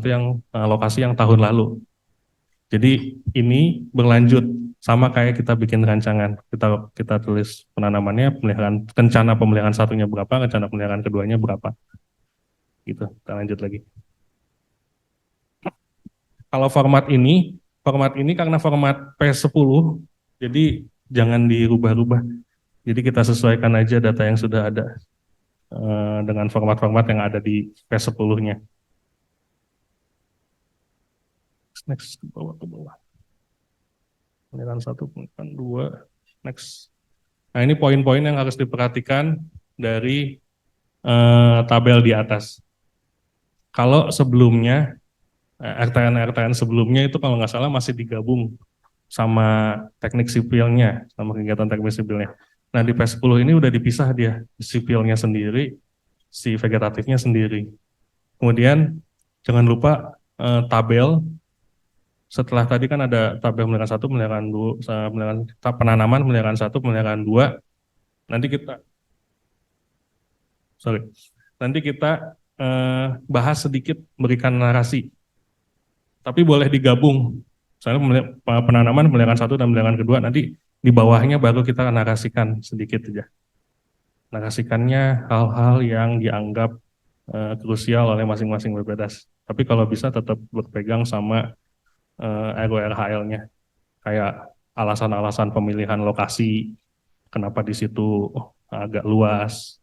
yang lokasi yang tahun lalu. Jadi ini berlanjut Sama kayak kita bikin rancangan, kita tulis penanamannya, rencana pemeliharaan satunya berapa, rencana pemeliharaan keduanya berapa. Gitu, kita lanjut lagi. Kalau format ini karena format PS10, jadi jangan dirubah-rubah. Jadi kita sesuaikan aja data yang sudah ada dengan format-format yang ada di PS10-nya. Next, ke bawah, ke bawah. Pemilihan 1, pemilihan 2, next. Nah ini poin-poin yang harus diperhatikan dari tabel di atas. Kalau sebelumnya, RTN sebelumnya itu kalau nggak salah masih digabung sama teknik sipilnya, sama kegiatan teknik sipilnya. Nah di PS10 ini udah dipisah dia, sipilnya sendiri, si vegetatifnya sendiri. Kemudian jangan lupa tabel, setelah tadi kan ada tabel pemeliharaan 1, pemeliharaan 2, penanaman, pemeliharaan 1, pemeliharaan 2, nanti kita bahas sedikit, berikan narasi, tapi boleh digabung. Misalnya penanaman, pemeliharaan 1 dan pemeliharaan kedua, nanti di bawahnya baru kita narasikan sedikit saja. Narasikannya hal-hal yang dianggap krusial oleh masing-masing BPDAS. Tapi kalau bisa tetap berpegang sama RORHL-nya, kayak alasan-alasan pemilihan lokasi, kenapa di situ agak luas,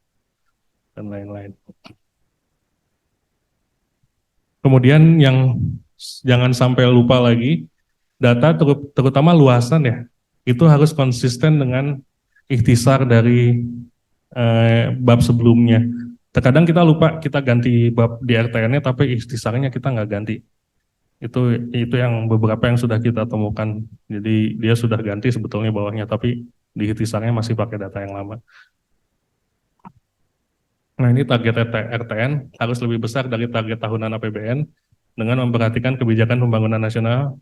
dan lain-lain. Kemudian yang jangan sampai lupa lagi, data terutama luasan ya, itu harus konsisten dengan ikhtisar dari bab sebelumnya. Terkadang kita lupa, kita ganti bab di RTN-nya tapi ikhtisarnya kita nggak ganti. Itu yang beberapa yang sudah kita temukan. Jadi dia sudah ganti sebetulnya bawahnya, tapi di ikhtisarnya masih pakai data yang lama. Nah ini target RTN harus lebih besar dari target tahunan APBN dengan memperhatikan kebijakan pembangunan nasional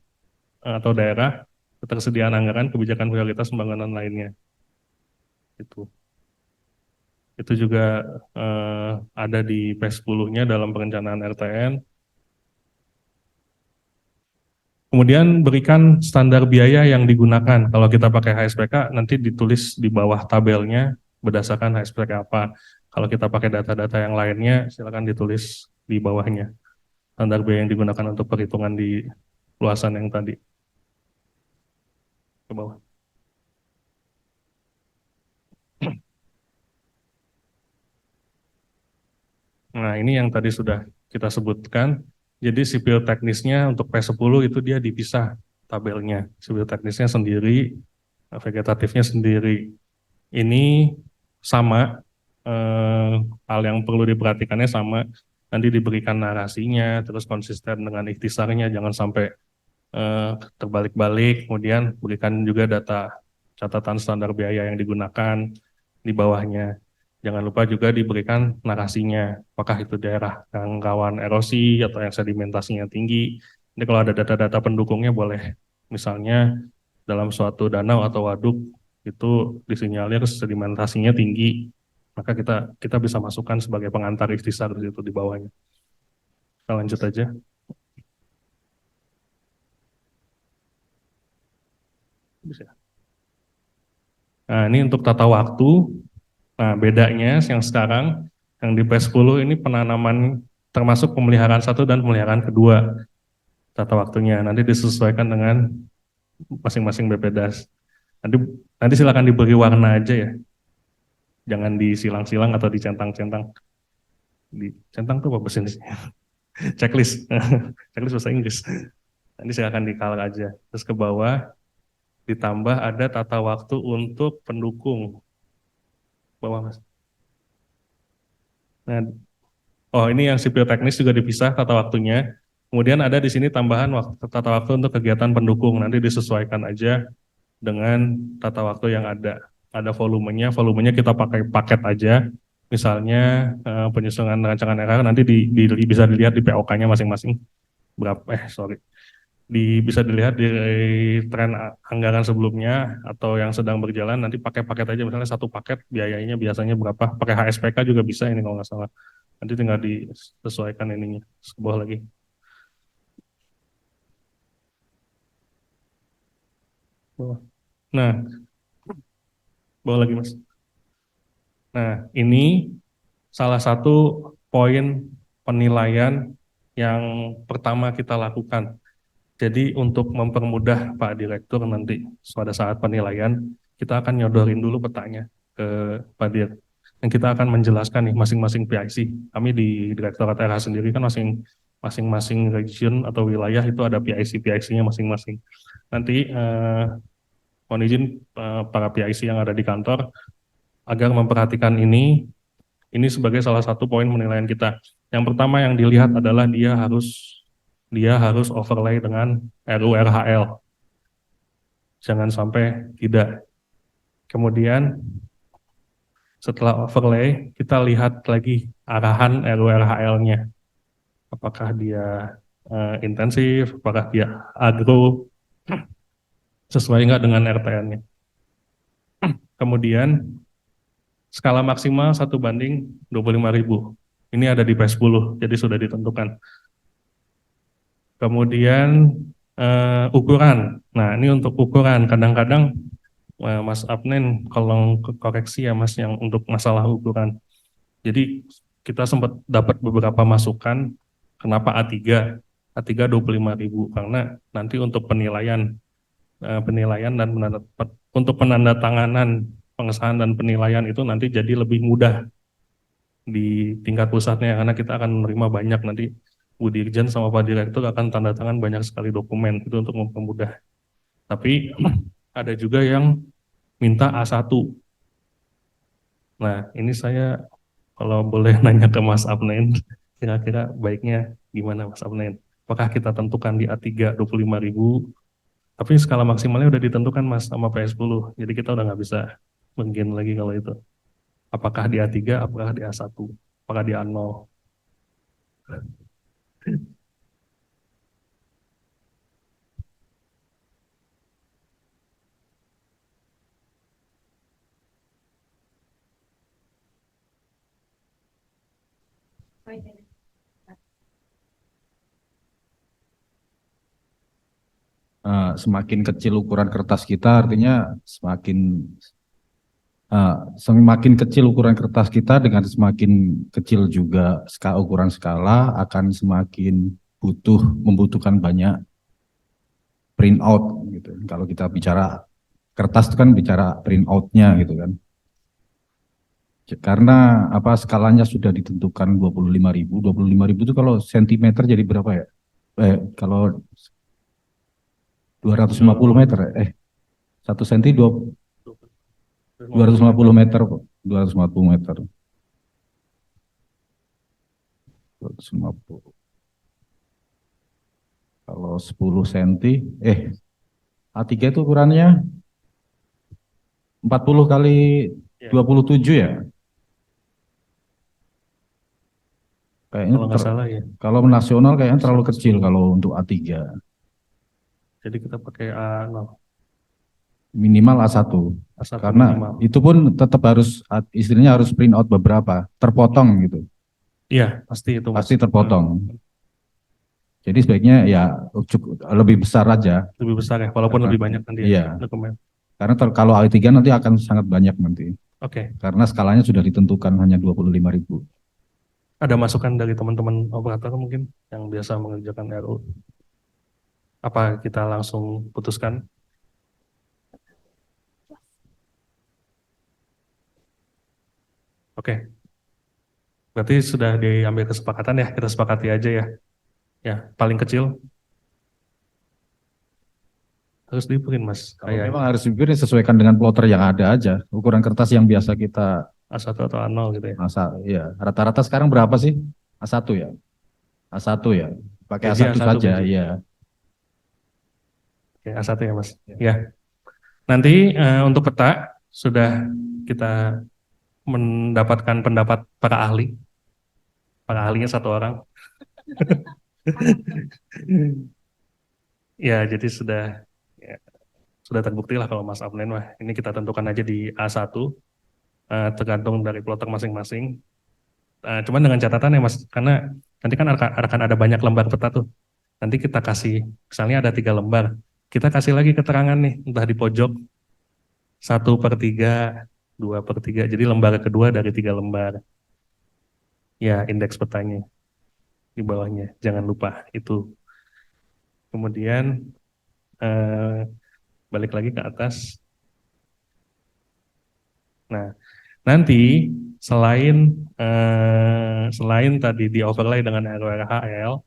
atau daerah, ketersediaan anggaran, kebijakan prioritas pembangunan lainnya. Itu juga ada di PS10-nya dalam perencanaan RTN. Kemudian berikan standar biaya yang digunakan. Kalau kita pakai HSPK, nanti ditulis di bawah tabelnya berdasarkan HSPK apa. Kalau kita pakai data-data yang lainnya, silakan ditulis di bawahnya. Standar biaya yang digunakan untuk perhitungan di luasan yang tadi. Ke bawah. Nah ini yang tadi sudah kita sebutkan. Jadi sipil teknisnya untuk P10 itu dia dipisah tabelnya. Sipil teknisnya sendiri, vegetatifnya sendiri. Ini sama, hal yang perlu diperhatikannya sama, nanti diberikan narasinya, terus konsisten dengan ikhtisarnya, jangan sampai terbalik-balik, kemudian berikan juga data catatan standar biaya yang digunakan di bawahnya. Jangan lupa juga diberikan narasinya, apakah itu daerah yang rawan erosi atau yang sedimentasinya tinggi. Jadi kalau ada data-data pendukungnya boleh, misalnya dalam suatu danau atau waduk itu disinyalir sedimentasinya tinggi, maka kita bisa masukkan sebagai pengantar ikhtisar di situ di bawahnya. Kita lanjut aja. Bisa. Nah ini untuk tata waktu. Nah bedanya yang sekarang, yang di PS10 ini penanaman termasuk pemeliharaan 1 dan pemeliharaan kedua. Tata waktunya nanti disesuaikan dengan masing-masing BPDAS. Nanti silakan diberi warna aja ya. Jangan disilang-silang atau dicentang-centang. Dicentang tuh apa bahasa Indonesia? Checklist. Checklist bahasa Inggris. Nanti silakan di-color aja. Terus ke bawah ditambah ada tata waktu untuk pendukung. Bawah Mas. Nah, oh ini yang sipil teknis juga dipisah tata waktunya. Kemudian ada di sini tambahan tata waktu untuk kegiatan pendukung. Nanti disesuaikan aja dengan tata waktu yang ada. Ada volumenya kita pakai paket aja. Misalnya penyusunan rancangan RR nanti bisa dilihat di POK-nya masing-masing. Bisa dilihat di tren anggaran sebelumnya atau yang sedang berjalan, nanti pakai paket aja, misalnya satu paket biayanya biasanya berapa, pakai HSPK juga bisa ini kalau nggak salah. Nanti tinggal disesuaikan ininya, sebuah lagi. Bawah. Nah, bawah lagi Mas. Nah, ini salah satu poin penilaian yang pertama kita lakukan. Jadi untuk mempermudah Pak Direktur nanti pada saat penilaian, kita akan nyodorin dulu petanya ke Pak Dir. Dan kita akan menjelaskan nih masing-masing PIC. Kami di Direktorat RH sendiri kan masing-masing region atau wilayah itu ada PIC-PIC-nya masing-masing. Nanti mohon izin para PIC yang ada di kantor agar memperhatikan ini sebagai salah satu poin penilaian kita. Yang pertama yang dilihat adalah dia harus overlay dengan RURHL. Jangan sampai tidak. Kemudian setelah overlay, kita lihat lagi arahan RURHL-nya. Apakah dia intensif, apakah dia agro, sesuai nggak dengan RTN-nya. Kemudian skala maksimal 1:25.000. Ini ada di P10, jadi sudah ditentukan. Kemudian ukuran. Nah, ini untuk ukuran. Kadang-kadang Mas Abnen, kalau koreksi ya Mas, yang untuk masalah ukuran. Jadi kita sempat dapat beberapa masukan, kenapa A3? A3 25.000, karena nanti untuk penilaian dan untuk penandatanganan pengesahan dan penilaian itu nanti jadi lebih mudah di tingkat pusatnya, karena kita akan menerima banyak nanti Bu Dirjen sama Pak Direktur akan tanda tangan banyak sekali dokumen itu untuk mempermudah. Tapi ada juga yang minta A1. Nah, ini saya kalau boleh nanya ke Mas Abnen, kira-kira baiknya gimana Mas Abnen? Apakah kita tentukan di A3 25.000, tapi skala maksimalnya udah ditentukan Mas sama PS10, jadi kita udah nggak bisa mungkin lagi kalau itu. Apakah di A3, apakah di A1, apakah di A0?
Semakin kecil ukuran kertas kita, artinya semakin kecil ukuran kertas kita dengan semakin kecil juga ukuran skala akan semakin membutuhkan banyak print out gitu. Kalau kita bicara kertas itu kan bicara print out-nya gitu kan. Karena skalanya sudah ditentukan 25.000. 25.000 itu kalau sentimeter jadi berapa ya? Kalau 250 meter 1 senti 250 meter, 250 meter. 250. Kalau 10 senti, A3 itu ukurannya 40 kali 27 ya? Kayaknya
Kalau nggak salah ya.
Kalau nasional kayaknya terlalu kecil kalau untuk A3.
Jadi kita pakai A0.
Minimal A1. Karena
minimal.
itu pun tetap harus, istilahnya harus print out beberapa, terpotong gitu.
Iya, pasti itu Mas.
Pasti terpotong. Jadi sebaiknya ya lebih besar aja.
Lebih besar ya, walaupun lebih banyak nanti
ya
dokumen.
Karena kalau A3 nanti akan sangat banyak nanti.
Oke.
Karena skalanya sudah ditentukan hanya 25.000.
Ada masukan dari teman-teman operator mungkin yang biasa mengerjakan RU? Apa kita langsung putuskan? Oke. Berarti sudah diambil kesepakatan ya, kita sepakati aja ya. Ya, paling kecil harus diprint Mas.
Memang harus diprint sesuaikan dengan plotter yang ada aja. Ukuran kertas yang biasa kita
A1 atau A0 gitu ya.
Ya, rata-rata sekarang berapa sih? A1 ya? A1 ya? Pakai A1 saja, ya.
Oke, A1 ya Mas. Ya. Nanti untuk peta sudah kita mendapatkan pendapat para ahli. Para ahlinya 1 orang. Ya, jadi sudah terbukti lah kalau Mas Abnen mah. Ini kita tentukan aja di A1, tergantung dari plotter masing-masing. Cuman dengan catatan ya Mas, karena nanti kan akan ada banyak lembar peta tuh. Nanti kita kasih, misalnya ada 3 lembar. kita kasih lagi keterangan nih, entah di pojok 1/3, 2/3, jadi lembar kedua dari 3 lembar. Ya, indeks petanya di bawahnya, jangan lupa itu. Kemudian balik lagi ke atas. Nah, nanti selain tadi di overlay dengan RWRHL,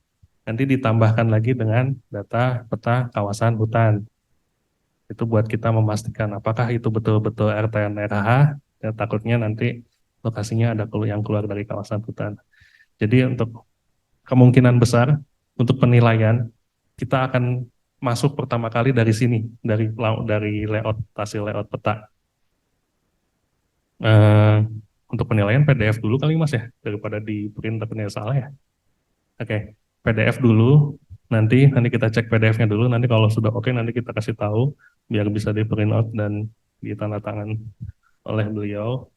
nanti ditambahkan lagi dengan data peta kawasan hutan. Itu buat kita memastikan apakah itu betul-betul RTN RH, ya, takutnya nanti lokasinya ada yang keluar dari kawasan hutan. Jadi untuk kemungkinan besar untuk penilaian kita akan masuk pertama kali dari sini, dari layout hasil layout peta. Untuk penilaian PDF dulu kali Mas ya, daripada di print takutnya salah ya. Oke, PDF dulu, nanti kita cek PDF-nya dulu, nanti kalau sudah oke nanti kita kasih tahu biar bisa di print out dan ditandatangan oleh beliau.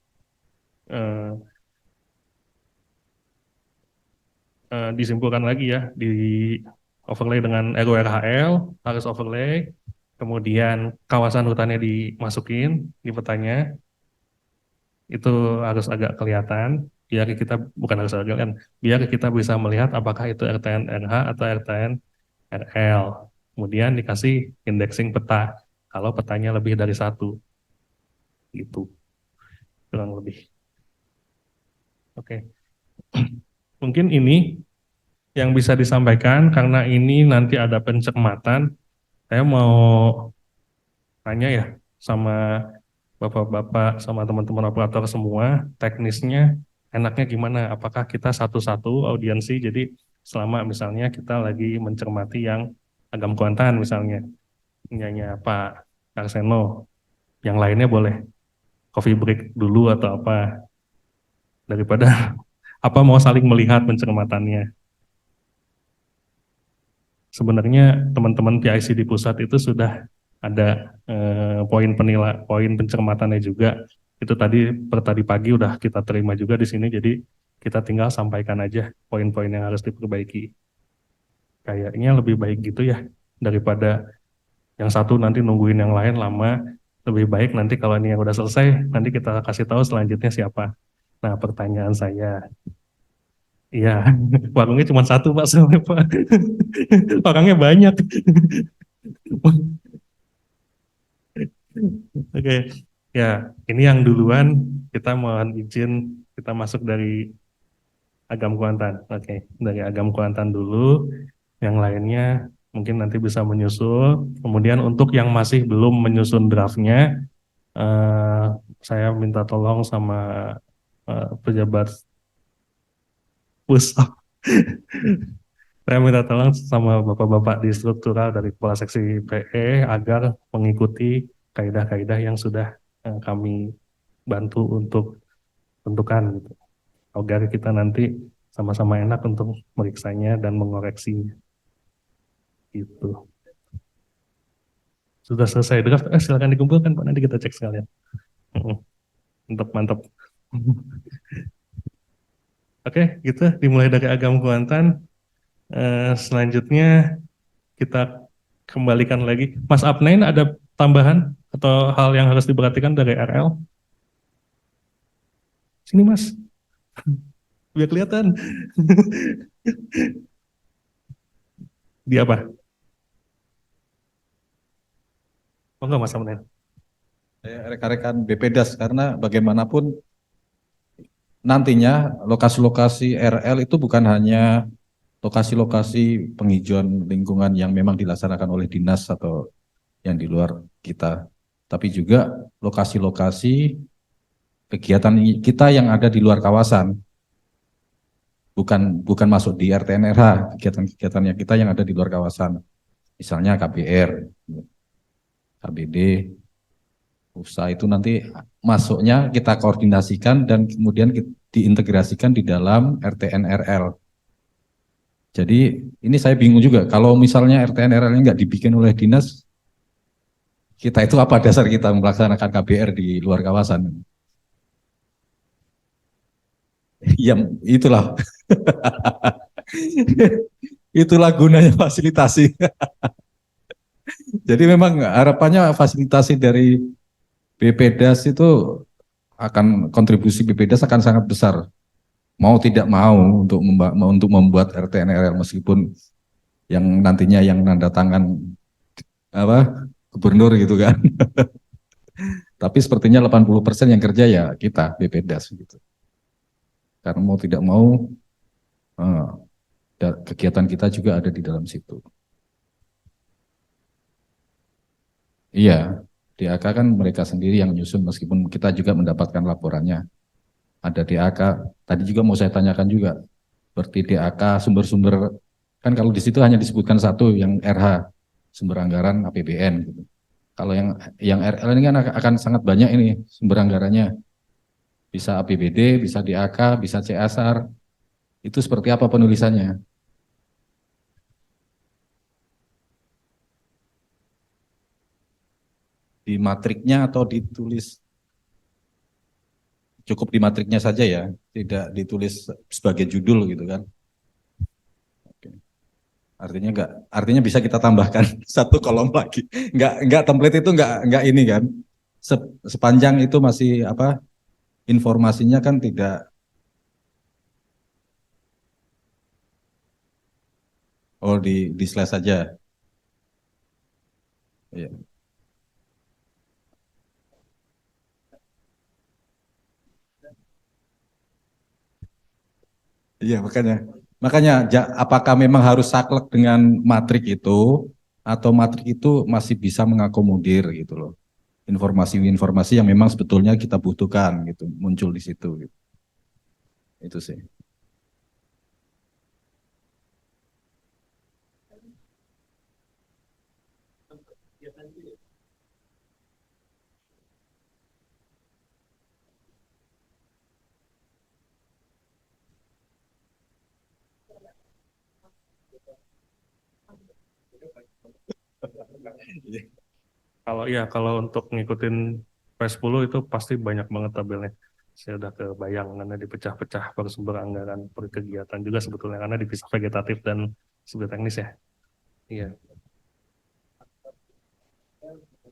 Disimpulkan lagi ya, di overlay dengan RWRHL, harus overlay, kemudian kawasan hutannya dimasukin di petanya, itu harus agak kelihatan, biar kita, bukan harus agak kelihatan, biar kita bisa melihat apakah itu RTN RH atau RTN RL. Kemudian dikasih indexing peta, kalau petanya lebih dari 1. Gitu, kurang lebih. Oke. Mungkin ini yang bisa disampaikan, karena ini nanti ada pencermatan, saya mau tanya ya sama bapak-bapak, sama teman-teman operator semua, teknisnya enaknya gimana? Apakah kita satu-satu audiensi, jadi selama misalnya kita lagi mencermati yang Agam Kuantan misalnya, punyanya Pak Arseno, yang lainnya boleh coffee break dulu atau apa, daripada apa mau saling melihat pencermatannya. Sebenarnya teman-teman PIC di pusat itu sudah ada poin pencermatannya juga. Itu tadi pagi udah kita terima juga di sini, jadi kita tinggal sampaikan aja poin-poin yang harus diperbaiki. Kayaknya lebih baik gitu ya, daripada yang satu nanti nungguin yang lain lama. Lebih baik nanti kalau ini yang udah selesai, nanti kita kasih tahu selanjutnya siapa. Nah, pertanyaan saya, iya, warungnya cuma satu Pak, soalnya Pak. Orangnya banyak. Oke, ya ini yang duluan, kita mohon izin kita masuk dari Agam Kuantan. Oke, dari Agam Kuantan dulu, yang lainnya mungkin nanti bisa menyusul. Kemudian untuk yang masih belum menyusun draftnya, saya minta tolong sama pejabat pusat. Saya minta tolong sama bapak-bapak di struktural dari Kepala Seksi PE agar mengikuti kaidah-kaidah yang sudah kami bantu untuk tentukan gitu. Agar kita nanti sama-sama enak untuk meriksanya dan mengoreksinya. Gitu. Sudah selesai draft, silakan dikumpulkan Pak, nanti kita cek sekalian. Mantap, mantap. Oke, gitu dimulai dari Agam Kuantan. Selanjutnya kita kembalikan lagi. Mas Apnain ada tambahan atau hal yang harus diperhatikan dari RL? Sini Mas, biar kelihatan. Di apa? Oh enggak Mas Apnain.
Rekan-rekan BPDAS, karena bagaimanapun nantinya lokasi-lokasi RL itu bukan hanya lokasi-lokasi penghijauan lingkungan yang memang dilaksanakan oleh dinas atau yang di luar kita, tapi juga lokasi-lokasi kegiatan kita yang ada di luar kawasan, bukan masuk di RTNRH, kegiatan-kegiatannya kita yang ada di luar kawasan, misalnya KBR, KBD, usaha itu nanti masuknya kita koordinasikan dan kemudian diintegrasikan di dalam RTNRL. Jadi ini saya bingung juga, kalau misalnya RTNRL ini nggak dibikin oleh dinas, kita itu apa dasar kita melaksanakan KBR di luar kawasan? Ya itulah, itulah gunanya fasilitasi. Jadi memang harapannya fasilitasi dari BPDAS itu akan kontribusi BPDAS akan sangat besar. Mau tidak mau untuk membuat RT/NRL meskipun yang nantinya yang nanda tangan apa gubernur gitu kan. Tapi sepertinya 80% yang kerja ya kita BPDAS gitu. Karena mau tidak mau eh, kegiatan kita juga ada di dalam situ. Iya, DAK kan mereka sendiri yang nyusun meskipun kita juga mendapatkan laporannya. Ada DAK, tadi juga mau saya tanyakan juga, seperti DAK sumber-sumber, kan kalau di situ hanya disebutkan satu yang RH, sumber anggaran APBN gitu. Kalau yang RL ini kan akan sangat banyak ini sumber anggarannya. Bisa APBD, bisa DAK, bisa CSR. Itu seperti apa penulisannya? Di matriknya atau ditulis cukup di matriknya saja ya, tidak ditulis sebagai judul gitu kan? Oke. Artinya bisa kita tambahkan satu kolom lagi. Enggak template itu enggak ini kan. Sepanjang itu masih apa informasinya kan tidak di slash saja. Iya. Iya, makanya apakah memang harus saklek dengan matrik itu atau matrik itu masih bisa mengakomodir gitu loh. Informasi-informasi yang memang sebetulnya kita butuhkan gitu, muncul di situ gitu. Itu sih.
Kalau untuk ngikutin P10 itu pasti banyak banget tabelnya. Saya udah kebayang karena dipecah-pecah per sumber anggaran per kegiatan juga sebetulnya karena dipisah vegetatif dan sumber teknis ya. Iya,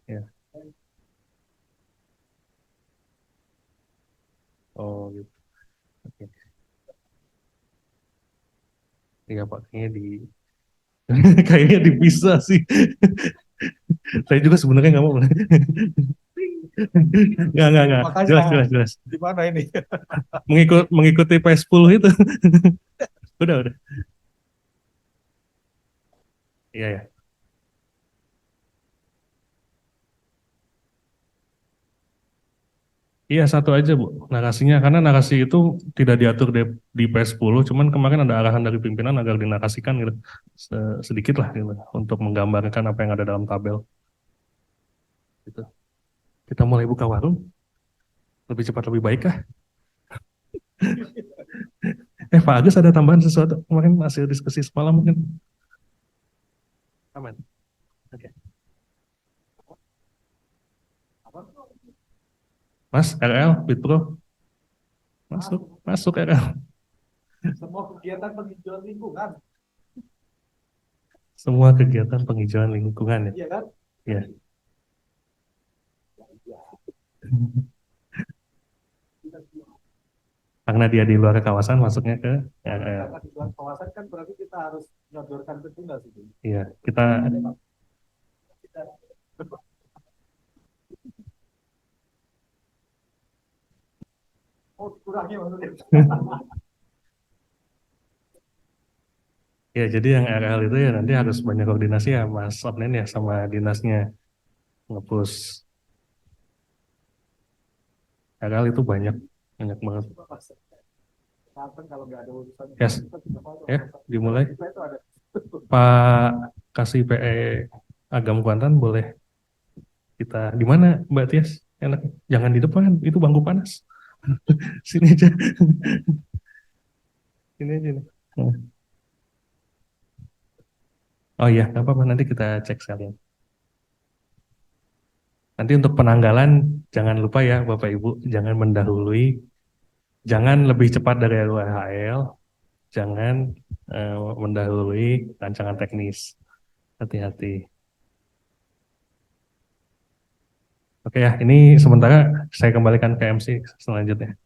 iya. Oh gitu. Oke. Iya Pak, kayaknya kayaknya dipisah sih. Saya juga sebenarnya nggak mau. Nggak.
Makanya
Jelas, jelas, jelas.
di mana ini?
Mengikuti P10 itu. Udah. Iya, ya. Iya, satu aja, Bu, narasinya. Karena narasi itu tidak diatur di P10, cuman kemarin ada arahan dari pimpinan agar dinarasikan gitu. Sedikit lah gitu, untuk menggambarkan apa yang ada dalam tabel. Gitu. Kita mulai buka warung, lebih cepat lebih baik kah? Pak Agus ada tambahan sesuatu? Kemarin hasil diskusi semalam mungkin. Aman. Oke. Mas, RL, Bitpro, masuk RL.
Semua kegiatan penghijauan lingkungan.
Semua kegiatan penghijauan lingkungan ya.
Iya kan?
Iya. Karena dia di luar kawasan masuknya ke RL.
Karena di luar kawasan kan berarti kita harus nyodorkan ke dinas itu.
Iya, kita
Oh, kurangnya maksudnya.
ya jadi yang RL itu ya nanti harus banyak koordinasi ya Mas Abnen ya sama dinasnya nge-push. RL itu banyak banget.
Kalau nggak ada urusan,
Yes. Ya, dimulai.
itu ada.
Pak kasih PE Agam Kuantan boleh kita di mana Mbak Tias? Enak. Jangan di depan, itu bangku panas. Sini aja. Sini aja nih. Oh iya, nggak apa-apa nanti kita cek sekalian. Nanti untuk penanggalan jangan lupa ya Bapak Ibu, jangan mendahului, jangan lebih cepat dari RUHL, jangan mendahului rancangan teknis. Hati-hati. Oke ya, ini sementara saya kembalikan ke MC selanjutnya.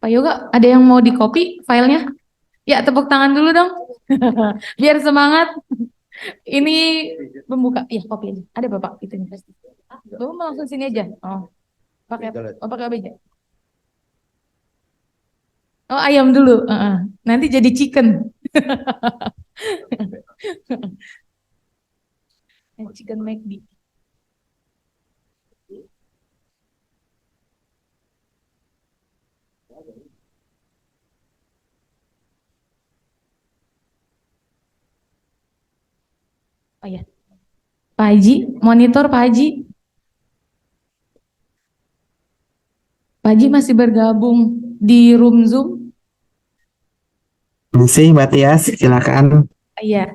Pak Yoga, ada yang mau di copy filenya? Ya, tepuk tangan dulu dong. Biar semangat. Ini pembuka. Ya, copy aja. Ada Bapak itu nih. Bapak mau langsung sini aja. Oh, pakai apa aja? Oh, ayam dulu. Nanti jadi chicken. Chicken McD. Oh ya, Pak Haji, monitor Pak Haji. Pak Haji masih bergabung di room Zoom?
Masih, Mbak Tias, silakan.
Iya,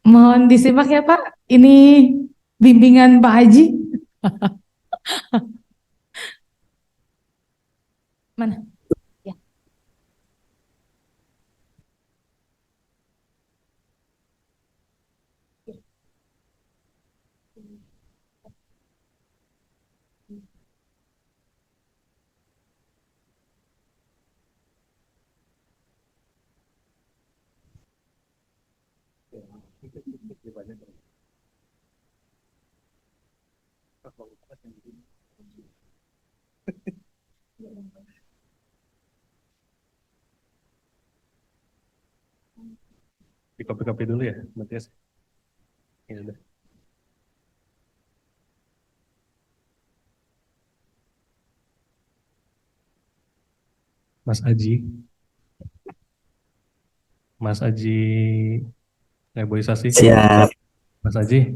mohon disimak ya Pak. Ini bimbingan Pak Haji. Mana? Ya.
Di copy-copy dulu ya, Matias. Ya udah. Mas Aji, reboisasi.
Siap.
Mas Aji,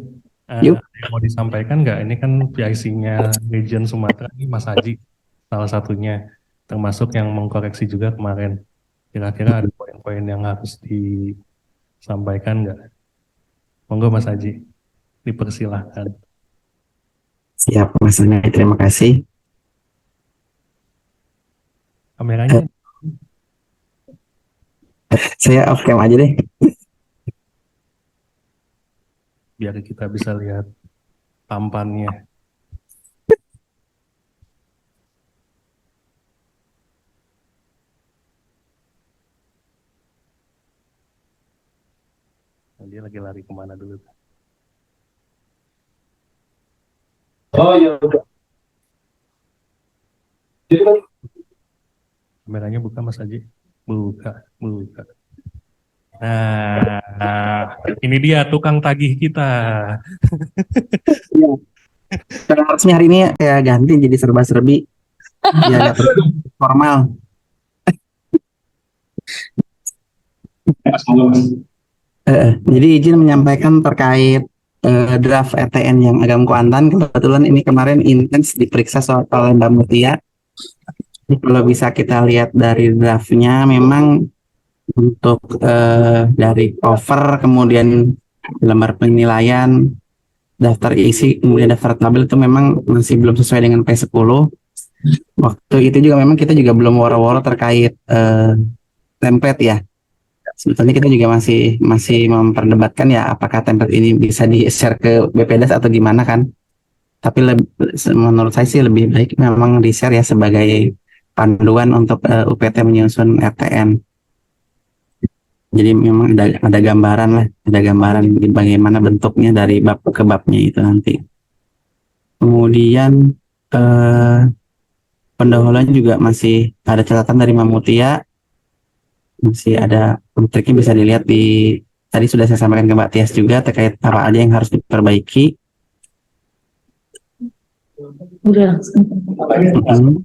Yuk.
ada yang mau disampaikan nggak? Ini kan PIC-nya Region Sumatera, ini Mas Aji salah satunya, termasuk yang mengkoreksi juga kemarin. Kira-kira ada poin-poin yang harus disampaikan nggak? Monggo Mas Aji, dipersilahkan.
Siap, Mas Anai, terima kasih.
Kameranya
Saya off cam aja deh.
biar kita bisa lihat tampannya. Nah, dia lagi lari kemana dulu?
Oh iya.
Kameranya buka Mas Aji? Buka. Nah, ini dia tukang tagih kita.
Karena harusnya hari ini kayak ganti jadi serba-serbi. Ya, nggak perlu formal. Jadi izin menyampaikan terkait draft ETN yang Agam Kuantan. Kebetulan ini kemarin intens diperiksa oleh Mbak Mutia. Jadi kalau bisa kita lihat dari draftnya, memang untuk dari cover, kemudian lembar penilaian, daftar isi, kemudian daftar tabel itu memang masih belum sesuai dengan P10. Waktu itu juga memang kita juga belum woro-woro terkait template ya. Sebetulnya kita juga masih memperdebatkan ya apakah template ini bisa di-share ke BPDAS atau gimana kan. Tapi menurut saya sih lebih baik memang di-share ya sebagai panduan untuk UPT menyusun RTN. Jadi memang ada gambaran lah, ada gambaran di bagaimana bentuknya dari bab ke babnya itu nanti. Kemudian pendahuluan juga masih ada catatan dari Mbak Mutia, masih ada triknya bisa dilihat di tadi sudah saya sampaikan ke Mbak Tias juga terkait apa aja yang harus diperbaiki.
Udah langsung.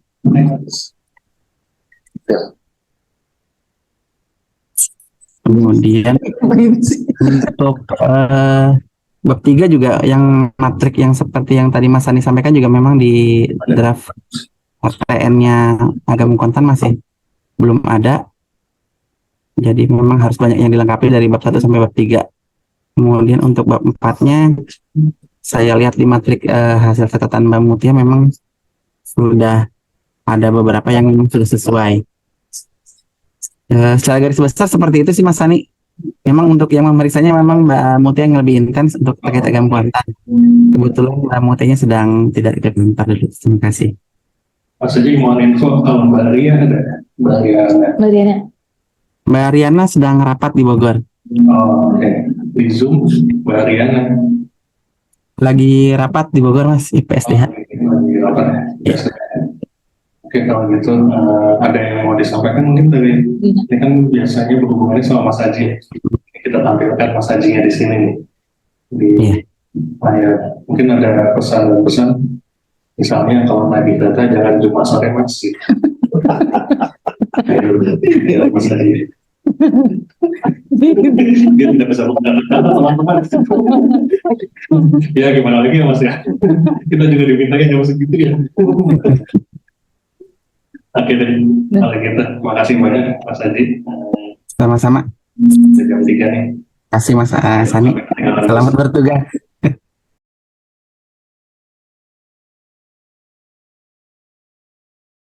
Kemudian untuk bab 3 juga yang matrik yang seperti yang tadi Mas Sani sampaikan juga memang di draft RTN-nya Agam Kontan masih belum ada. Jadi memang harus banyak yang dilengkapi dari bab 1 sampai bab 3. Kemudian untuk bab 4-nya saya lihat di matrik hasil catatan Mbak Mutia memang sudah ada beberapa yang memang sudah sesuai. Secara garis besar seperti itu sih Mas Sani. Memang untuk yang memeriksanya memang Mbak Mutia yang lebih intens untuk terkait agama kuantan. Kebetulan Mbak Mutianya sedang tidak terbentar dulu. Terima kasih.
Mas Haji mohon info kalau Mbak Ria ada. Mbak Ria ada.
Mariana.
Mbak Riana sedang rapat di Bogor.
Oh, oke. Di Zoom Mbak Riana.
Lagi rapat di Bogor Mas, IPSDH.
Lagi apa ya? Oke, kalau gitu ada yang mau disampaikan mungkin dari ini kan biasanya berhubungannya sama Mas Haji. Kita tampilkan Mas Hajinya di sini nih. Di
Iya.
layar. Mungkin ada pesan-pesan. Misalnya kalau nagih data jangan cuma sore Mas. Ayo, Mas Haji. Dia tidak bisa berkata-kata teman-teman. Ya gimana lagi ya Mas ya. Kita juga dimintanya jam segitu ya. Oke deh, kalau gitu. Makasih banyak Mas Haji.
Sama-sama.
Jam 3 nih.
Kasih Mas Sani. Selamat bertugas.